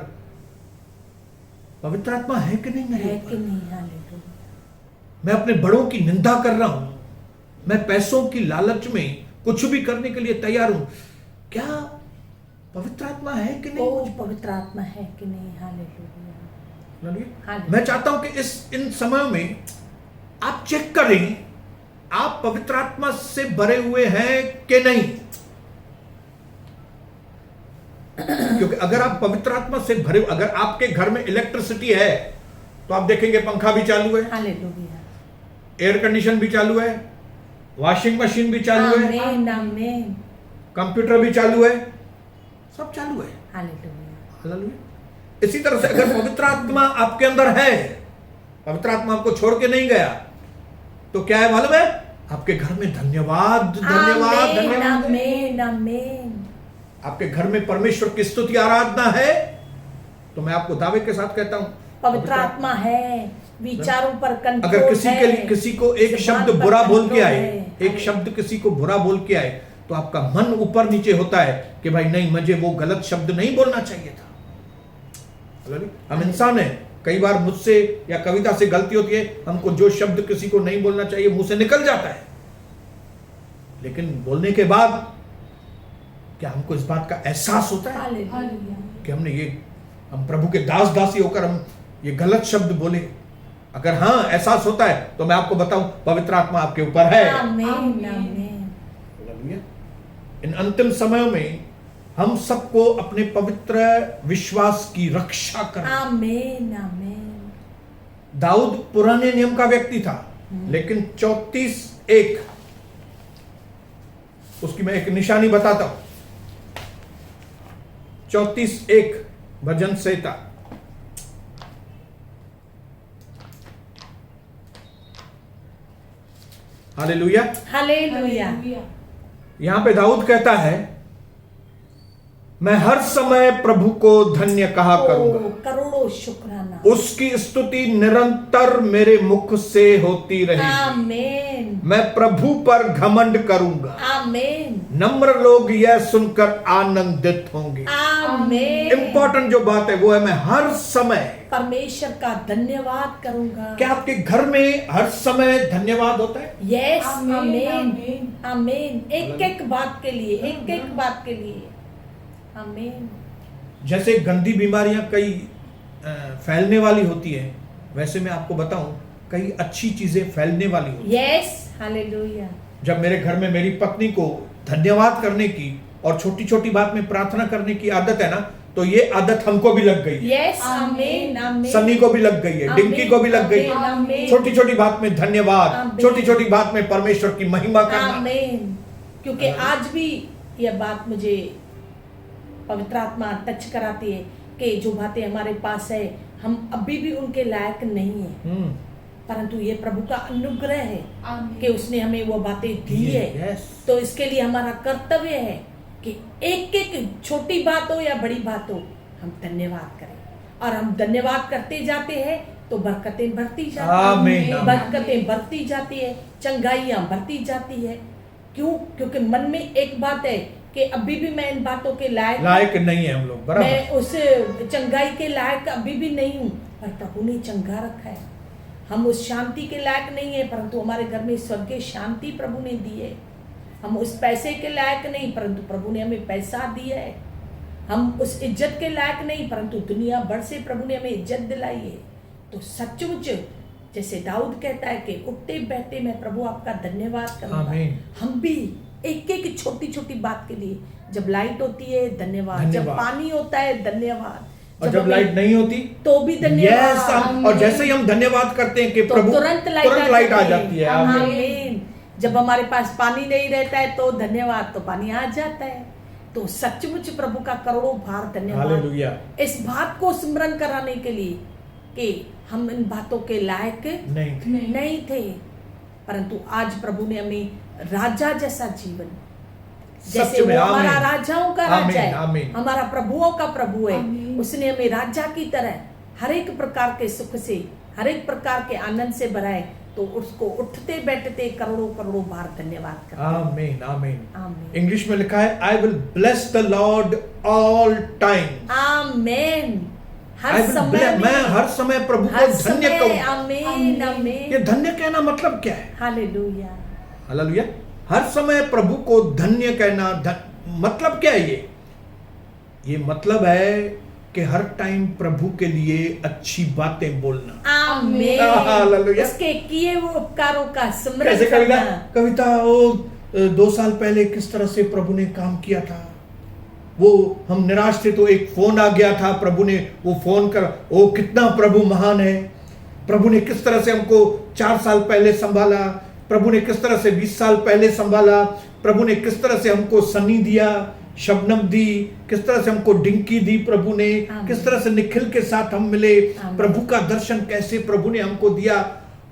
[SPEAKER 1] पवित्र आत्मा है कि नहीं मेरे ऊपर? मैं अपने बड़ों की निंदा कर रहा हूं, मैं पैसों की लालच में कुछ भी करने के लिए तैयार हूं। क्या पवित्र आत्मा है कि नहीं?
[SPEAKER 2] पवित्र आत्मा है कि नहीं? हालेलुया।
[SPEAKER 1] मैं चाहता हूं कि इन समयों में आप चेक करें, आप पवित्र आत्मा से भरे हुए हैं कि नहीं। क्योंकि अगर आप पवित्र आत्मा से भरे, अगर आपके घर में इलेक्ट्रिसिटी है तो आप देखेंगे पंखा भी चालू है,
[SPEAKER 2] हालेलुया,
[SPEAKER 1] एयर कंडीशन भी चालू है, वॉशिंग मशीन भी चालू है,
[SPEAKER 2] आमीन, आमीन,
[SPEAKER 1] कंप्यूटर भी चालू है, सब चालू है।
[SPEAKER 2] Hallelujah,
[SPEAKER 1] hallelujah. इसी तरह से अगर पवित्र आत्मा आपके अंदर है, पवित्र आत्मा आपको छोड़ के नहीं गया, तो क्या है मालूम है? आपके घर में धन्यवाद, धन्यवाद, धन्यवाद।
[SPEAKER 2] आमीन, आमीन।
[SPEAKER 1] आपके घर में परमेश्वर की स्तुति आराधना है, तो मैं आपको दावे के साथ कहता हूं
[SPEAKER 2] पवित्र आत्मा है, विचारों पर कंट्रोल
[SPEAKER 1] अगर
[SPEAKER 2] है।
[SPEAKER 1] किसी को एक शब्द बुरा बोल के आए, एक शब्द किसी को बुरा बोल के आए, तो आपका मन ऊपर नीचे होता है कि भाई नहीं, मुझे वो गलत शब्द नहीं बोलना चाहिए था। हम इंसान हैं, कई बार मुझसे या कविता से गलती होती है, हमको जो शब्द किसी को नहीं बोलना चाहिए मुंह से निकल जाता है, लेकिन बोलने के बाद क्या हमको इस बात का एहसास होता है कि हम प्रभु के दास दासी होकर हम ये गलत शब्द बोले? अगर हाँ एहसास होता है तो मैं आपको बताऊं, पवित्र आत्मा आपके ऊपर है।
[SPEAKER 2] आमीन, आमीन।
[SPEAKER 1] इन अंतिम समयों में हम सबको अपने पवित्र विश्वास की रक्षा करना।
[SPEAKER 2] आमीन, आमीन।
[SPEAKER 1] दाऊद पुराने नियम का व्यक्ति था, लेकिन 34:1 उसकी मैं एक निशानी बताता हूं। 34:1 भजन संहिता। Hallelujah,
[SPEAKER 2] hallelujah.
[SPEAKER 1] यहां पे दाऊद कहता है मैं हर समय प्रभु को धन्य कहा करूंगा।
[SPEAKER 2] करोड़ों शुक्राना।
[SPEAKER 1] उसकी स्तुति निरंतर मेरे मुख से होती रहेगी।
[SPEAKER 2] आमीन।
[SPEAKER 1] मैं प्रभु पर घमंड करूंगा।
[SPEAKER 2] आमीन।
[SPEAKER 1] नम्र लोग यह सुनकर आनंदित होंगे।
[SPEAKER 2] आमीन।
[SPEAKER 1] इंपॉर्टेंट जो बात है वो है, मैं हर समय
[SPEAKER 2] परमेश्वर का धन्यवाद करूंगा।
[SPEAKER 1] क्या आपके घर में हर समय धन्यवाद होता है?
[SPEAKER 2] यस।
[SPEAKER 3] आमीन,
[SPEAKER 2] आमीन।
[SPEAKER 3] आमीन।
[SPEAKER 2] आमीन। एक एक बात के लिए, एक एक बात के लिए। आमीन।
[SPEAKER 1] जैसे गंदी बीमारियां कई फैलने वाली होती है, वैसे मैं आपको बताऊं कई अच्छी चीजें फैलने वाली होती है।
[SPEAKER 2] यस। हालेलुया।
[SPEAKER 1] जब मेरे घर में मेरी पत्नी को धन्यवाद करने की और छोटी छोटी बात में प्रार्थना करने की आदत है ना, तो ये आदत हमको भी लग गई है।
[SPEAKER 2] यस। आमीन। आमीन।
[SPEAKER 1] सन्नी को भी लग गई है,
[SPEAKER 2] आमीन,
[SPEAKER 1] डिंकी को भी लग गई है।
[SPEAKER 2] आमीन।
[SPEAKER 1] छोटी छोटी बात में धन्यवाद,
[SPEAKER 2] आमीन।
[SPEAKER 1] छोटी छोटी बात में परमेश्वर की महिमा करना।
[SPEAKER 2] आमीन। क्योंकि आज भी यह बात मुझे पवित्र आत्मा टच कराती है कि जो बातें हमारे पास है हम अभी भी उनके लायक नहीं है, परंतु ये प्रभु का अनुग्रह है कि उसने हमें वो बातें दी है।
[SPEAKER 1] यस।
[SPEAKER 2] तो इसके लिए हमारा कर्तव्य है कि एक एक छोटी बात हो या बड़ी बात हो, हम धन्यवाद करें, और हम धन्यवाद करते जाते हैं तो बरकतें बढ़ती जाती
[SPEAKER 1] आमीन,
[SPEAKER 2] है,
[SPEAKER 1] आमीन।
[SPEAKER 2] बरकतें बढ़ती जाती है, चंगाइयां बढ़ती जाती है। क्यों? क्योंकि मन में एक बात है कि अभी भी मैं इन बातों के
[SPEAKER 1] लायक नहीं है हम लोग, बराबर।
[SPEAKER 2] मैं उस चंगाई के लायक अभी भी नहीं हूँ, पर प्रभु ने चंगा रखा है। हम उस शांति के लायक नहीं है, परंतु हमारे घर में स्वर्गीय शांति प्रभु ने दी है। हम उस पैसे के लायक नहीं, परंतु प्रभु ने हमें पैसा दिया है। हम उस इज्जत के लायक नहीं, परंतु दुनिया भर से प्रभु ने हमें इज्जत दिलाई है। तो सचमुच जैसे दाऊद कहता है कि उठते बैठते मैं प्रभु आपका धन्यवाद करूंगा।
[SPEAKER 1] आमीन।
[SPEAKER 2] हम भी एक एक छोटी छोटी बात के लिए, जब लाइट होती है धन्यवाद, जब
[SPEAKER 1] धन्यवाद।
[SPEAKER 2] पानी होता है धन्यवाद,
[SPEAKER 1] और जब
[SPEAKER 2] हमें-
[SPEAKER 1] लाइट नहीं होती
[SPEAKER 2] तो भी धन्यवाद।
[SPEAKER 1] यस। और जैसे ही हम धन्यवाद करते हैं कि
[SPEAKER 2] तो
[SPEAKER 1] प्रभु
[SPEAKER 2] तुरंत लाइट
[SPEAKER 1] आ जाती है। आमीन।
[SPEAKER 2] आमीन। जब हमारे पास पानी नहीं रहता है तो धन्यवाद, तो पानी आ जाता है। तो सचमुच प्रभु का करोड़ों बार धन्यवाद।
[SPEAKER 1] हालेलुया।
[SPEAKER 2] इस बात को स्मरण कराने के लिए कि हम इन बातों के लायक नहीं थे, परंतु आज प्रभु ने हमें राजा जैसा जीवन, जैसे
[SPEAKER 1] सच में,
[SPEAKER 2] वो हमारा
[SPEAKER 1] आमीन।
[SPEAKER 2] राजाओं का
[SPEAKER 1] आमीन,
[SPEAKER 2] राजा है,
[SPEAKER 1] आमीन।
[SPEAKER 2] हमारा प्रभुओं का प्रभु है।
[SPEAKER 3] आमीन।
[SPEAKER 2] उसने हमें राजा की तरह हर एक प्रकार के सुख से, हर एक प्रकार के आनंद से भराए, तो उसको उठते बैठते करोड़ों करोड़ों बार धन्यवाद करते हैं।
[SPEAKER 1] आमीन। आमीन।
[SPEAKER 2] आमीन।
[SPEAKER 1] इंग्लिश में लिखा है, I will bless the Lord all time.
[SPEAKER 2] आमीन। हर समय
[SPEAKER 1] मैं हर समय प्रभु को
[SPEAKER 2] हर
[SPEAKER 1] धन्य
[SPEAKER 2] समय।
[SPEAKER 1] कहूंगा।
[SPEAKER 2] आमीन। आमीन।
[SPEAKER 1] ये धन्य कहना मतलब क्या है?
[SPEAKER 2] हालेलुया।
[SPEAKER 1] हालेलुया। हर समय प्रभु को धन्य कहना मतलब क्या है? ये मतलब है कि हर टाइम प्रभु के लिए अच्छी बातें बोलना।
[SPEAKER 2] आमीन।
[SPEAKER 1] हालेलुया।
[SPEAKER 2] उसके किए हुए उपकारों का स्मरण
[SPEAKER 1] कैसे
[SPEAKER 2] करना।
[SPEAKER 1] कविता 2 साल पहले किस तरह से प्रभु ने काम किया था, वो हम निराश थे तो एक फोन आ गया था, प्रभु ने वो फोन कर, ओ कितना प्रभु महान है। प्रभु ने किस तरह से हमको 4 साल पहले संभाला, प्रभु ने किस तरह से 20 साल पहले संभाला, प्रभु ने किस तरह से हमको सनी दिया, शबनम दी, किस तरह से हमको डिंकी दी प्रभु ने, किस तरह से निखिल के साथ हम मिले, प्रभु का दर्शन कैसे प्रभु ने हमको दिया।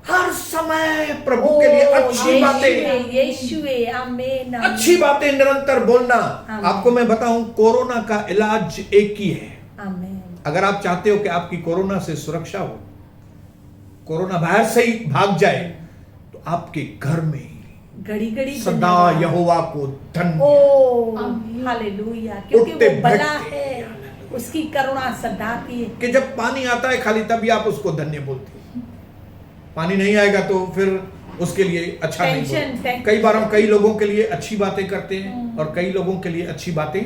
[SPEAKER 1] हर समय प्रभु के लिए अच्छी बातें,
[SPEAKER 2] यीशुए। आमीन।
[SPEAKER 1] अच्छी बातें निरंतर बोलना।
[SPEAKER 2] आमीन।
[SPEAKER 1] आपको मैं बताऊं, कोरोना का इलाज एक ही है।
[SPEAKER 2] आमीन।
[SPEAKER 1] अगर आप चाहते हो कि आपकी कोरोना से सुरक्षा हो, कोरोना बाहर से ही भाग जाए, तो आपके घर में
[SPEAKER 2] घड़ी घड़ी
[SPEAKER 1] सदा यहोवा को धन्य।
[SPEAKER 2] ओ
[SPEAKER 3] आमीन।
[SPEAKER 2] हालेलुया। क्योंकि
[SPEAKER 1] उठते
[SPEAKER 2] वो भला
[SPEAKER 1] बैठते
[SPEAKER 2] है, उसकी करुणा सदा की है।
[SPEAKER 1] कि जब पानी आता है खाली तभी आप उसको धन्य बोलते हैं। पानी नहीं आएगा तो फिर उसके लिए अच्छा नहीं बोलते। कई बार हम कई लोगों के लिए अच्छी बातें करते हैं और कई लोगों के लिए अच्छी बातें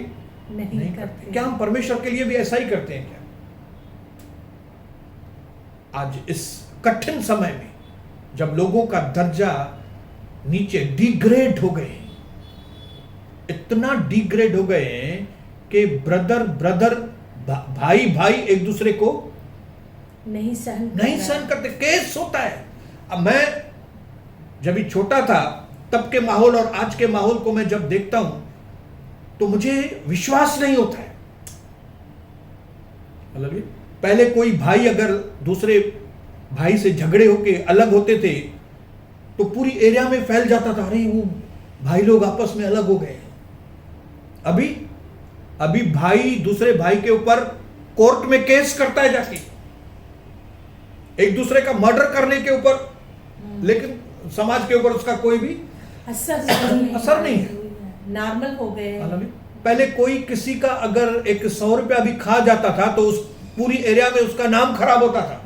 [SPEAKER 1] नहीं करते। क्या हम परमेश्वर के लिए भी ऐसा ही करते हैं क्या? आज इस कठिन समय में जब लोगों का दर्जा नीचे डिग्रेड हो गए, इतना डिग्रेड हो गए हैं कि ब्रदर भाई एक दूसरे को
[SPEAKER 2] नहीं सहन
[SPEAKER 1] करते। केस होता है। अब मैं जब भी छोटा था तब के माहौल और आज के माहौल को मैं जब देखता हूं तो मुझे विश्वास नहीं होता है। मतलब पहले कोई भाई अगर दूसरे भाई से झगड़े होके अलग होते थे तो पूरी एरिया में फैल जाता था, अरे वो भाई लोग आपस में अलग हो गए। अभी अभी भाई दूसरे भाई के ऊपर कोर्ट में केस करता है जाके, एक दूसरे का मर्डर करने के ऊपर, लेकिन समाज के ऊपर उसका कोई भी
[SPEAKER 2] असर नहीं है, नॉर्मल हो गए।
[SPEAKER 1] पहले कोई किसी का अगर एक 100 रुपया भी खा जाता था तो उस पूरी एरिया में उसका नाम खराब होता था।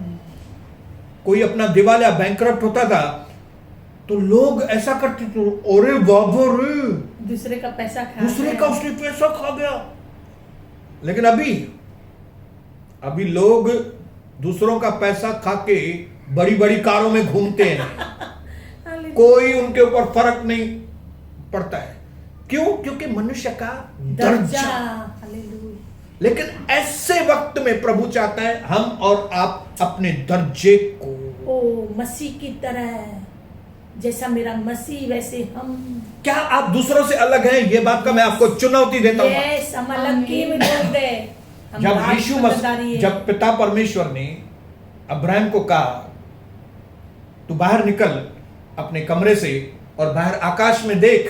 [SPEAKER 1] कोई अपना दिवालिया बैंकरप्ट होता था तो लोग ऐसा करते थे, अरे बाबा रे,
[SPEAKER 2] दूसरे का पैसा खा
[SPEAKER 1] दूसरे
[SPEAKER 2] गया।
[SPEAKER 1] का उसने पैसा खा गया। लेकिन अभी लोग दूसरों का पैसा खा के बड़ी बड़ी कारों में घूमते हैं, कोई उनके ऊपर फर्क नहीं पड़ता है। क्यों? क्योंकि मनुष्य का दर्जा।
[SPEAKER 2] हालेलुया।
[SPEAKER 1] लेकिन ऐसे वक्त में प्रभु चाहता है हम और आप अपने दर्जे को,
[SPEAKER 2] ओ मसीह की तरह, जैसा मेरा मसीह वैसे हम।
[SPEAKER 1] क्या आप दूसरों से अलग हैं? ये बात का मैं आपको चुनौती देता हूं।
[SPEAKER 2] यस, हम अलग क्यों बोल दे? हम
[SPEAKER 1] जब
[SPEAKER 2] राज
[SPEAKER 1] यीशु
[SPEAKER 2] बलिदानी है।
[SPEAKER 1] जब पिता परमेश्वर ने अब्राहम को कहा तू बाहर निकल अपने कमरे से और बाहर आकाश में देख,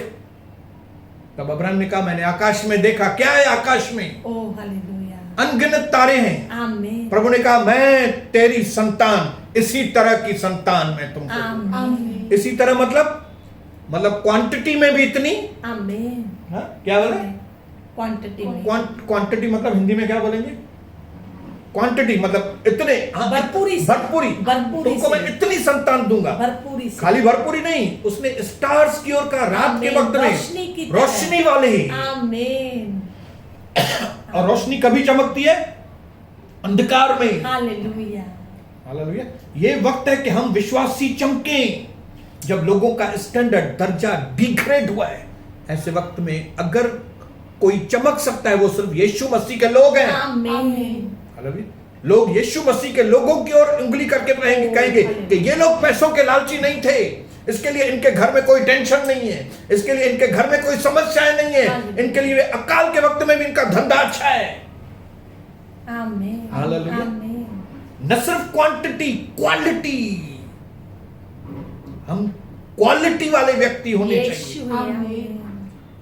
[SPEAKER 1] तब अब्राहम ने कहा मैंने आकाश में देखा। क्या है आकाश में?
[SPEAKER 2] ओ हालेलुया,
[SPEAKER 1] अनगिनत तारे हैं।
[SPEAKER 2] आमीन,
[SPEAKER 1] प्रभु ने कहा मैं तेरी संतान, इसी तरह की संतान मैं तुमको दूंगा।
[SPEAKER 2] आमीन,
[SPEAKER 1] इसी तरह मतलब क्वांटिटी में भी इतनी।
[SPEAKER 2] आमीन।
[SPEAKER 1] हाँ? क्या बोले?
[SPEAKER 2] क्वांटिटी में,
[SPEAKER 1] क्वांटिटी मतलब हिंदी में क्या बोलेंगे? क्वांटिटी मतलब इतने। हाँ,
[SPEAKER 2] भरपूरी से।
[SPEAKER 1] भरपूरी
[SPEAKER 2] भरपूरी
[SPEAKER 1] तुमको मैं
[SPEAKER 2] से।
[SPEAKER 1] इतनी संतान दूंगा।
[SPEAKER 2] भरपूरी से।
[SPEAKER 1] खाली भरपूरी नहीं, उसने स्टार्स की ओर का रात के
[SPEAKER 2] आमीन,
[SPEAKER 1] वक्त
[SPEAKER 2] रोशनी की
[SPEAKER 1] में
[SPEAKER 2] तरह।
[SPEAKER 1] रोशनी वाले ही।
[SPEAKER 2] आमीन,
[SPEAKER 1] और रोशनी कभी चमकती है? अंधकार में।
[SPEAKER 2] हालेलुया।
[SPEAKER 1] हालेलुया। ये वक्त है कि हम विश्वासी चमकें। जब लोगों का स्टैंडर्ड दर्जा डिग्रेड हुआ है, ऐसे वक्त में अगर कोई चमक सकता है वो सिर्फ यीशु मसीह के लोग हैं।
[SPEAKER 2] आमीन,
[SPEAKER 1] हालेलुया। लोग यीशु मसीह के लोगों की ओर उंगली करके कहेंगे कि ये लोग पैसों के लालची नहीं थे, इसके लिए इनके घर में कोई टेंशन नहीं है, इसके लिए इनके घर में कोई समस्याएं नहीं है, इनके लिए अकाल के वक्त में भी इनका धंधा अच्छा है।
[SPEAKER 2] आमीन,
[SPEAKER 1] हालेलुया।
[SPEAKER 2] आमीन।
[SPEAKER 1] न सिर्फ क्वांटिटी, क्वालिटी। हम क्वालिटी वाले व्यक्ति होने चाहिए।
[SPEAKER 2] यीशु, आमीन।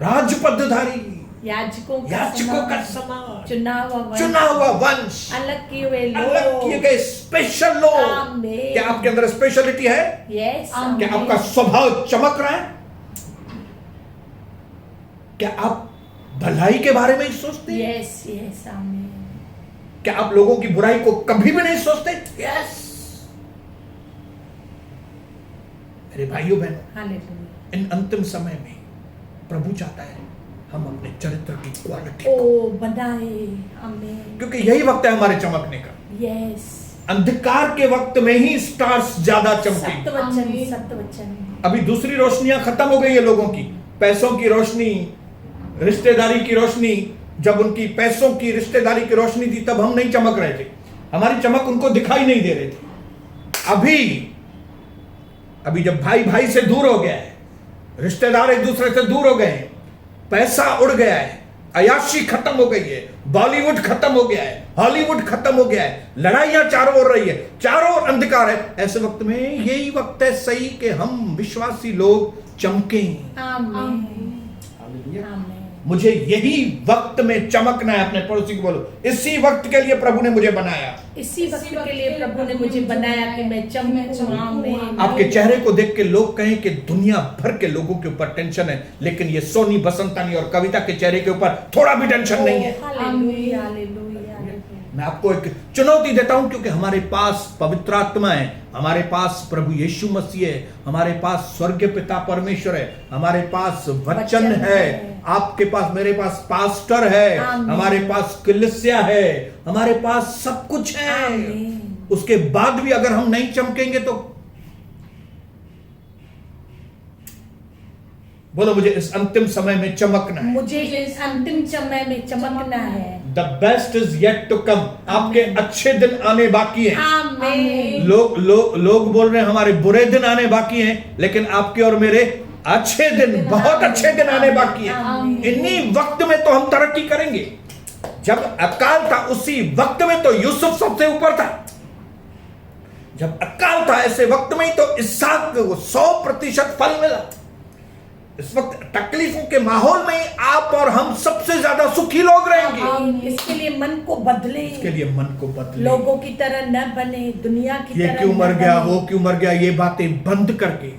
[SPEAKER 1] राजपदधारी,
[SPEAKER 2] याजकों
[SPEAKER 1] का समाज,
[SPEAKER 2] चुना
[SPEAKER 1] हुआ वंश,
[SPEAKER 2] अलग किए हुए
[SPEAKER 1] अलग किए
[SPEAKER 2] लोग।
[SPEAKER 1] गए स्पेशल लोग।
[SPEAKER 2] आमीन।
[SPEAKER 1] क्या आपके अंदर स्पेशलिटी है?
[SPEAKER 2] यस,
[SPEAKER 1] क्या आपका स्वभाव चमक रहा है? क्या आप भलाई के बारे में ही सोचते हैं?
[SPEAKER 2] यस, यस, आमीन।
[SPEAKER 1] क्या आप लोगों की बुराई को कभी भी नहीं सोचते? यस। मेरे भाइयों बहनों,
[SPEAKER 2] हालेलुया।
[SPEAKER 1] इन अंतिम समय में प्रभु चाहता है हम अपने चरित्र की क्वालिटी
[SPEAKER 2] ओ बनाए। आमीन,
[SPEAKER 1] क्योंकि यही वक्त है हमारे चमकने का।
[SPEAKER 2] यस।
[SPEAKER 1] अंधकार के वक्त में ही स्टार्स ज्यादा चमकेंगे।
[SPEAKER 2] सत्य वचन, सत्य वचन।
[SPEAKER 1] अभी दूसरी रोशनियां खत्म हो गई है लोगों की, पैसों की रोशनी, रिश्तेदारी की रोशनी। जब उनकी पैसों की, रिश्तेदारी की रोशनी थी तब हम नहीं चमक रहे थे, हमारी चमक उनको दिखाई नहीं दे रही थी। अभी जब भाई भाई से दूर हो गया है, रिश्तेदार एक दूसरे से दूर हो गए हैं, पैसा उड़ गया है, अयाशी खत्म हो गई है, बॉलीवुड खत्म हो गया है, हॉलीवुड खत्म हो गया है, लड़ाइयां चारों ओर रही है, चारों ओर अंधकार है, ऐसे वक्त में यही वक्त है सही कि हम विश्वासी लोग चमकें।
[SPEAKER 2] आमीन,
[SPEAKER 1] हालेलुया।
[SPEAKER 2] आमीन।
[SPEAKER 1] मुझे यही वक्त में चमकना है। अपने पड़ोसी को बोलो, इसी वक्त के लिए प्रभु ने मुझे बनाया।
[SPEAKER 2] इसी वक्त के लिए प्रभु ने मुझे बनाया कि मैं चमकूं। आमीन।
[SPEAKER 1] आपके चेहरे को देख के लोग कहें कि दुनिया भर के लोगों के ऊपर टेंशन है, लेकिन ये सोनी, बसंतानी और कविता के चेहरे के ऊपर थोड़ा भी टेंशन नहीं है।
[SPEAKER 2] Hallelujah, hallelujah.
[SPEAKER 1] मैं आपको एक चुनौती देता हूं, क्योंकि हमारे पास पवित्र आत्मा है, हमारे पास प्रभु यीशु मसीह है, हमारे पास स्वर्गीय पिता परमेश्वर है, हमारे पास वचन है, आपके पास, मेरे पास पास्टर है, हमारे पास कलीसिया है, हमारे पास सब कुछ है।
[SPEAKER 2] आमीन।
[SPEAKER 1] उसके बाद भी अगर हम नहीं चमकेंगे तो बोलो, मुझे इस अंतिम समय में चमकना है।
[SPEAKER 2] मुझे इस अंतिम समय में चमकना है।
[SPEAKER 1] The best is yet to come. आपके अच्छे दिन आने बाकी हैं।
[SPEAKER 2] आमीन।
[SPEAKER 1] लोग बोल रहे हैं हमारे बुरे दिन आने बाकी हैं, लेकिन आपके और मेरे अच्छे दिन, बहुत अच्छे दिन आने बाकी हैं। इन्हीं वक्त में तो हम तरक्की करेंगे। जब अकाल था उसी वक्त में तो यूसुफ सबसे ऊपर था। जब अकाल था ऐसे वक्त में ही तो इसहाक को 100% फल मिला। इस वक्त तकलीफों के माहौल में आप और हम सबसे ज्यादा सुखी लोग रहेंगे।
[SPEAKER 2] इसके लिए मन को बदले,
[SPEAKER 1] इसके लिए मन को बदले।
[SPEAKER 2] लोगों की तरह न बने, दुनिया की
[SPEAKER 1] ये
[SPEAKER 2] तरह
[SPEAKER 1] क्यों
[SPEAKER 2] न
[SPEAKER 1] मर गया,
[SPEAKER 2] बने।
[SPEAKER 1] वो क्यों मर गया, ये बातें बंद करके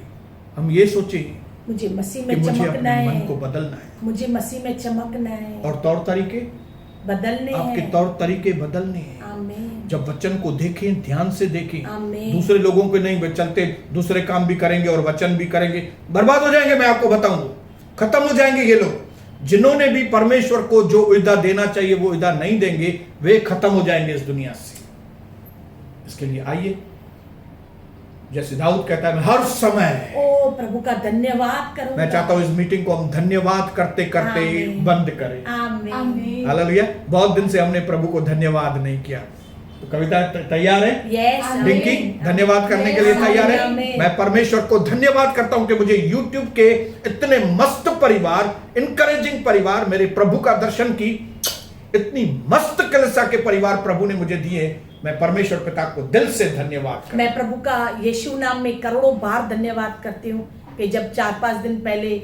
[SPEAKER 1] हम ये सोचें
[SPEAKER 2] मुझे मसीह
[SPEAKER 1] कि
[SPEAKER 2] में
[SPEAKER 1] मुझे
[SPEAKER 2] चमकना
[SPEAKER 1] अपने मन
[SPEAKER 2] है,
[SPEAKER 1] को बदलना है।
[SPEAKER 2] मुझे मसीह में चमकना है
[SPEAKER 1] और तौर तरीके,
[SPEAKER 2] बदलने
[SPEAKER 1] आपके
[SPEAKER 2] हैं।
[SPEAKER 1] तौर तरीके बदलने हैं।
[SPEAKER 2] आमीन।
[SPEAKER 1] जब वचन को देखें, ध्यान से देखें,
[SPEAKER 2] आमीन।
[SPEAKER 1] दूसरे लोगों के नहीं चलते, दूसरे काम भी करेंगे और वचन भी करेंगे, बर्बाद हो जाएंगे। मैं आपको बताऊंगा, खत्म हो जाएंगे ये लोग। जिन्होंने भी परमेश्वर को जो उइदा देना चाहिए वो उइदा नहीं देंगे, वे खत्म हो जाएंगे इस दुनिया से। इसके लिए आइए, जैसे दाऊद कहता है, मैं हर समय,
[SPEAKER 2] ओ प्रभु का धन्यवाद करूंगा।
[SPEAKER 1] मैं चाहता हूं इस मीटिंग को हम धन्यवाद करते करते
[SPEAKER 2] आमीन।
[SPEAKER 1] बंद करें।
[SPEAKER 2] आमीन।
[SPEAKER 1] हालेलुया। बहुत दिन से हमने प्रभु को धन्यवाद नहीं किया। तो कविता तैयार है?
[SPEAKER 2] यस
[SPEAKER 1] डिंकी धन्यवाद करने के लिए तैयार है?
[SPEAKER 2] आमीन।
[SPEAKER 1] मैं परमेश्वर को धन्यवाद करता हूं कि मुझे YouTube के इतने मस्त परिवार, इनकरेजिंग परिवार, मेरे प्रभु का दर्शन की इतनी मस्त कलीसिया के परिवार प्रभु ने मुझे दिए। मैं परमेश्वर पिता को दिल से धन्यवाद करता
[SPEAKER 2] मैं प्रभु का यीशु नाम में करोड़ों बार धन्यवाद करती हूँ कि जब 4-5 दिन पहले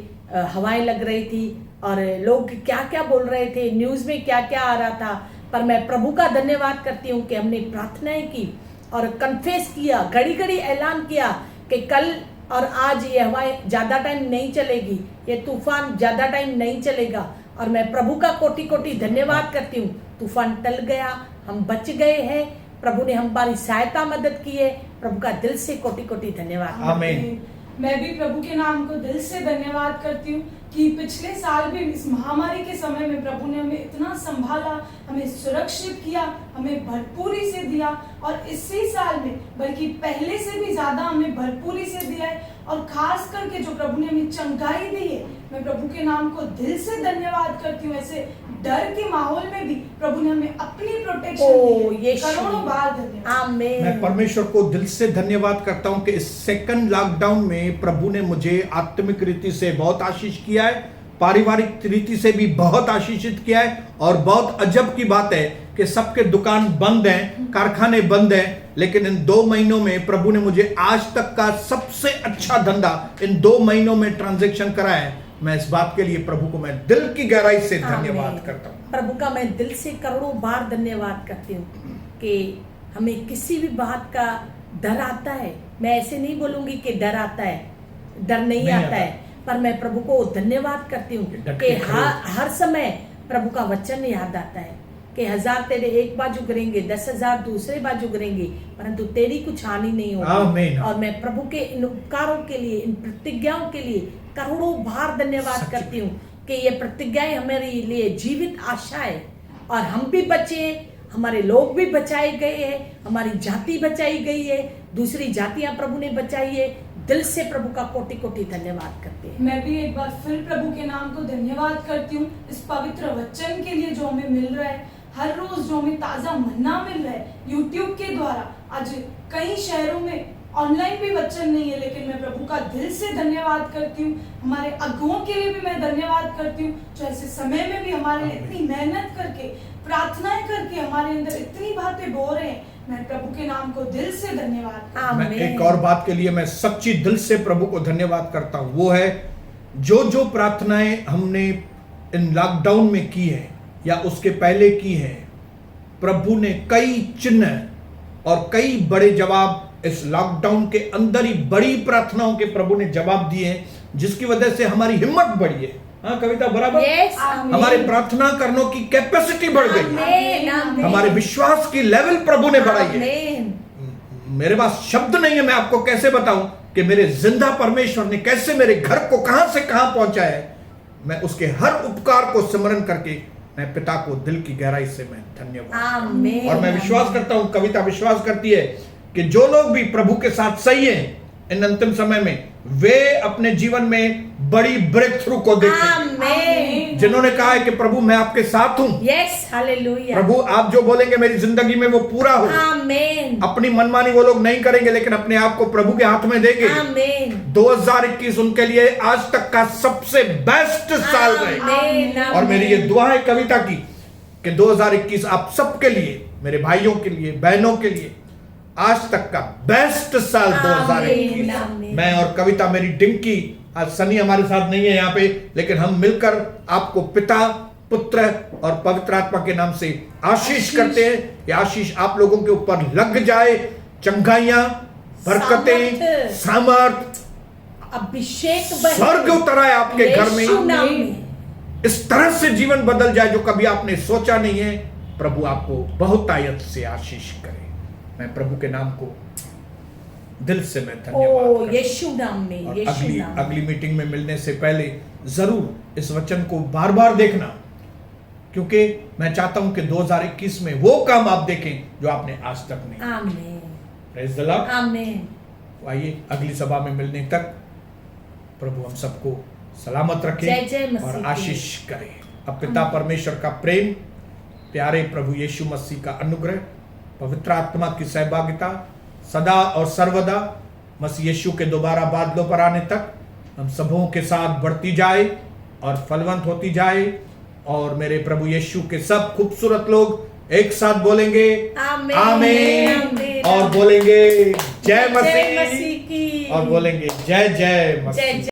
[SPEAKER 2] हवाएं लग रही थी और लोग क्या क्या बोल रहे थे, न्यूज़ में क्या क्या आ रहा था, पर मैं प्रभु का धन्यवाद करती हूँ कि हमने प्रार्थनाएं की और कन्फेस किया, घड़ी घड़ी ऐलान किया कि कल और आज ये हवाएं ज़्यादा टाइम नहीं चलेगी, ये तूफान ज़्यादा टाइम नहीं चलेगा। और मैं प्रभु का कोटि कोटि धन्यवाद करती हूँ। तूफान टल गया, हम बच गए हैं, प्रभु ने हमारी सहायता मदद की है। प्रभु का दिल से कोटि कोटि धन्यवाद।
[SPEAKER 1] आमीन।
[SPEAKER 3] मैं भी प्रभु के नाम को दिल से धन्यवाद करती हूँ कि पिछले साल भी इस महामारी के समय में प्रभु ने हमें इतना संभाला, हमें सुरक्षित किया, हमें भरपूरी से दिया और इसी साल में बल्कि पहले से भी ज्यादा हमें भरपूरी से दिया है। और खास करके जो प्रभु ने हमें चंगाई दी है, मैं प्रभु के नाम को दिल से धन्यवाद करती हूँ। ऐसे डर के माहौल में भी प्रभु ने हमें अपनी प्रोटेक्शन दी है। करोड़ों बार धन्यवाद।
[SPEAKER 2] आमीन।
[SPEAKER 1] मैं परमेश्वर को दिल से धन्यवाद करता हूं कि इस सेकंड लॉकडाउन में प्रभु ने मुझे आत्मिक रीति से बहुत आशीष किया है, पारिवारिक रीति से भी बहुत आशीषित किया है। और बहुत अजब की बात है कि सबके दुकान बंद हैं, कारखाने बंद हैं, लेकिन इन 2 महीनों में प्रभु ने मुझे आज तक का सबसे अच्छा धंधा इन 2 महीनों में ट्रांजैक्शन करा है। मैं इस बात के लिए प्रभु को मैं दिल की गहराई से धन्यवाद करता हूँ।
[SPEAKER 2] प्रभु का मैं दिल से करोड़ों बार धन्यवाद करती हूँ कि हमें किसी भी बात का डर आता है। मैं ऐसे नहीं बोलूंगी कि डर आता है, डर नहीं आता है, पर मैं प्रभु को धन्यवाद करती हूँ कि हर समय प्रभु का वचन याद आता है कि 1000 तेरे एक बाजू गिरेंगे, 10,000 दूसरे बाजू गिरेंगे, परंतु तेरी कुछ हानि नहीं होगी। और मैं प्रभु के इन उपकारों के लिए, इन प्रतिज्ञाओं के लिए करोड़ों बार धन्यवाद करती हूँ कि ये प्रतिज्ञाएं हमारे लिए जीवित आशा है और हम भी बचे, हमारे लोग भी बचाए गए हैं, हमारी जाति बचाई गई है, दूसरी जातियां प्रभु ने बचाई है। दिल से प्रभु का कोटि कोटि धन्यवाद करते हैं।
[SPEAKER 3] मैं भी एक बार फिर प्रभु के नाम को धन्यवाद करती हूँ इस पवित्र वचन के लिए जो हमें मिल रहा है, हर रोज जो हमें ताजा मन्ना मिल रहा है यूट्यूब के द्वारा। आज कई शहरों में ऑनलाइन भी वचन नहीं है, लेकिन मैं प्रभु का दिल से धन्यवाद करती हूँ। हमारे अगुओं के लिए भी मैं धन्यवाद करती हूँ जो ऐसे समय में भी हमारे लिए इतनी मेहनत करके, प्रार्थनाएं करके हमारे अंदर इतनी बातें बो रहे हैं। मैं प्रभु के नाम को दिल से धन्यवाद।
[SPEAKER 1] मैं एक और बात के लिए मैं सच्ची दिल से प्रभु को धन्यवाद करता हूं, वो है जो प्रार्थनाएं हमने इन लॉकडाउन में की है या उसके पहले की है, प्रभु ने कई चिन्ह और कई बड़े जवाब इस लॉकडाउन के अंदर ही बड़ी प्रार्थनाओं के प्रभु ने जवाब दिए हैं, जिसकी वजह से हमारी हिम्मत बढ़ी है। हाँ कविता बराबर। हमारे प्रार्थना करने की कैपेसिटी बढ़ गई, हमारे विश्वास की लेवल प्रभु ने बढ़ाई है। मेरे पास शब्द नहीं है, मैं आपको कैसे बताऊं कि मेरे जिंदा परमेश्वर ने कैसे मेरे घर को कहां से कहां पहुंचा है। मैं उसके हर उपकार को स्मरण करके मैं पिता को दिल की गहराई से मैं धन्यवाद। और मैं विश्वास करता हूं, कविता विश्वास करती है कि जो लोग भी प्रभु के साथ सही हैं इन अंतिम समय में, वे अपने जीवन में बड़ी ब्रेक थ्रू को देखेंगे। जिन्होंने कहा है कि प्रभु मैं आपके साथ हूं,
[SPEAKER 2] यस हालेलुया,
[SPEAKER 1] प्रभु आप जो बोलेंगे मेरी जिंदगी में वो पूरा हो।
[SPEAKER 2] आमीन।
[SPEAKER 1] अपनी मनमानी वो लोग नहीं करेंगे, लेकिन अपने आप को प्रभु के हाथ में देंगे।
[SPEAKER 2] आमीन।
[SPEAKER 1] 2021 उनके लिए आज तक का सबसे बेस्ट साल रहे। और मेरी ये दुआ है कविता की कि 2021 आप सबके लिए, मेरे भाइयों के लिए, बहनों के लिए आज तक का बेस्ट साल 2021। मैं और कविता, मेरी डिंकी आज सनी हमारे साथ नहीं है यहाँ पे, लेकिन हम मिलकर आपको पिता, पुत्र और पवित्र आत्मा के नाम से आशीष करते हैं। ये आशीष आप लोगों के ऊपर लग जाए, चंगाइयां, बरकतें, सामर्थ,
[SPEAKER 2] अभिषेक
[SPEAKER 1] स्वर्ग उतर आए आपके घर
[SPEAKER 2] यीशु
[SPEAKER 1] में,
[SPEAKER 2] नाम में।
[SPEAKER 1] इस तरह से जीवन बदल जाए जो कभी आपने सोचा नहीं है। प्रभु आपको बहुतायत से आशीष करे। मैं प्रभु के नाम को दिल से मैं धन्यवाद
[SPEAKER 2] ओ
[SPEAKER 1] करता हूं।
[SPEAKER 2] यीशु नाम में,
[SPEAKER 1] और
[SPEAKER 2] यीशु नाम में।
[SPEAKER 1] अगली मीटिंग में मिलने से पहले जरूर इस वचन को बार बार देखना, क्योंकि मैं चाहता हूं कि 2021 में वो काम आप देखें जो आपने आज तक नहीं।
[SPEAKER 2] आमीन,
[SPEAKER 1] प्रेज द लॉर्ड।
[SPEAKER 2] आमीन।
[SPEAKER 1] आइए अगली सभा में मिलने तक प्रभु हम सबको सलामत रखे
[SPEAKER 2] जय जय मसीह
[SPEAKER 1] और
[SPEAKER 2] की।
[SPEAKER 1] आशीष करे। अब पिता परमेश्वर का प्रेम, प्यारे प्रभु यीशु मसीह का अनुग्रह, पवित्र आत्मा की सहभागिता सदा और सर्वदा मसीह यीशु के दोबारा बादलों पर आने तक हम सबों के साथ बढ़ती जाए और फलवंत होती जाए। और मेरे प्रभु यीशु के सब खूबसूरत लोग एक साथ बोलेंगे
[SPEAKER 2] आमीन,
[SPEAKER 1] आमीन,
[SPEAKER 2] आमीन,
[SPEAKER 1] और बोलेंगे जय
[SPEAKER 2] जय
[SPEAKER 1] मसीह
[SPEAKER 2] मसीह की।
[SPEAKER 1] और बोलेंगे जय जय मसीह।
[SPEAKER 2] जय जय।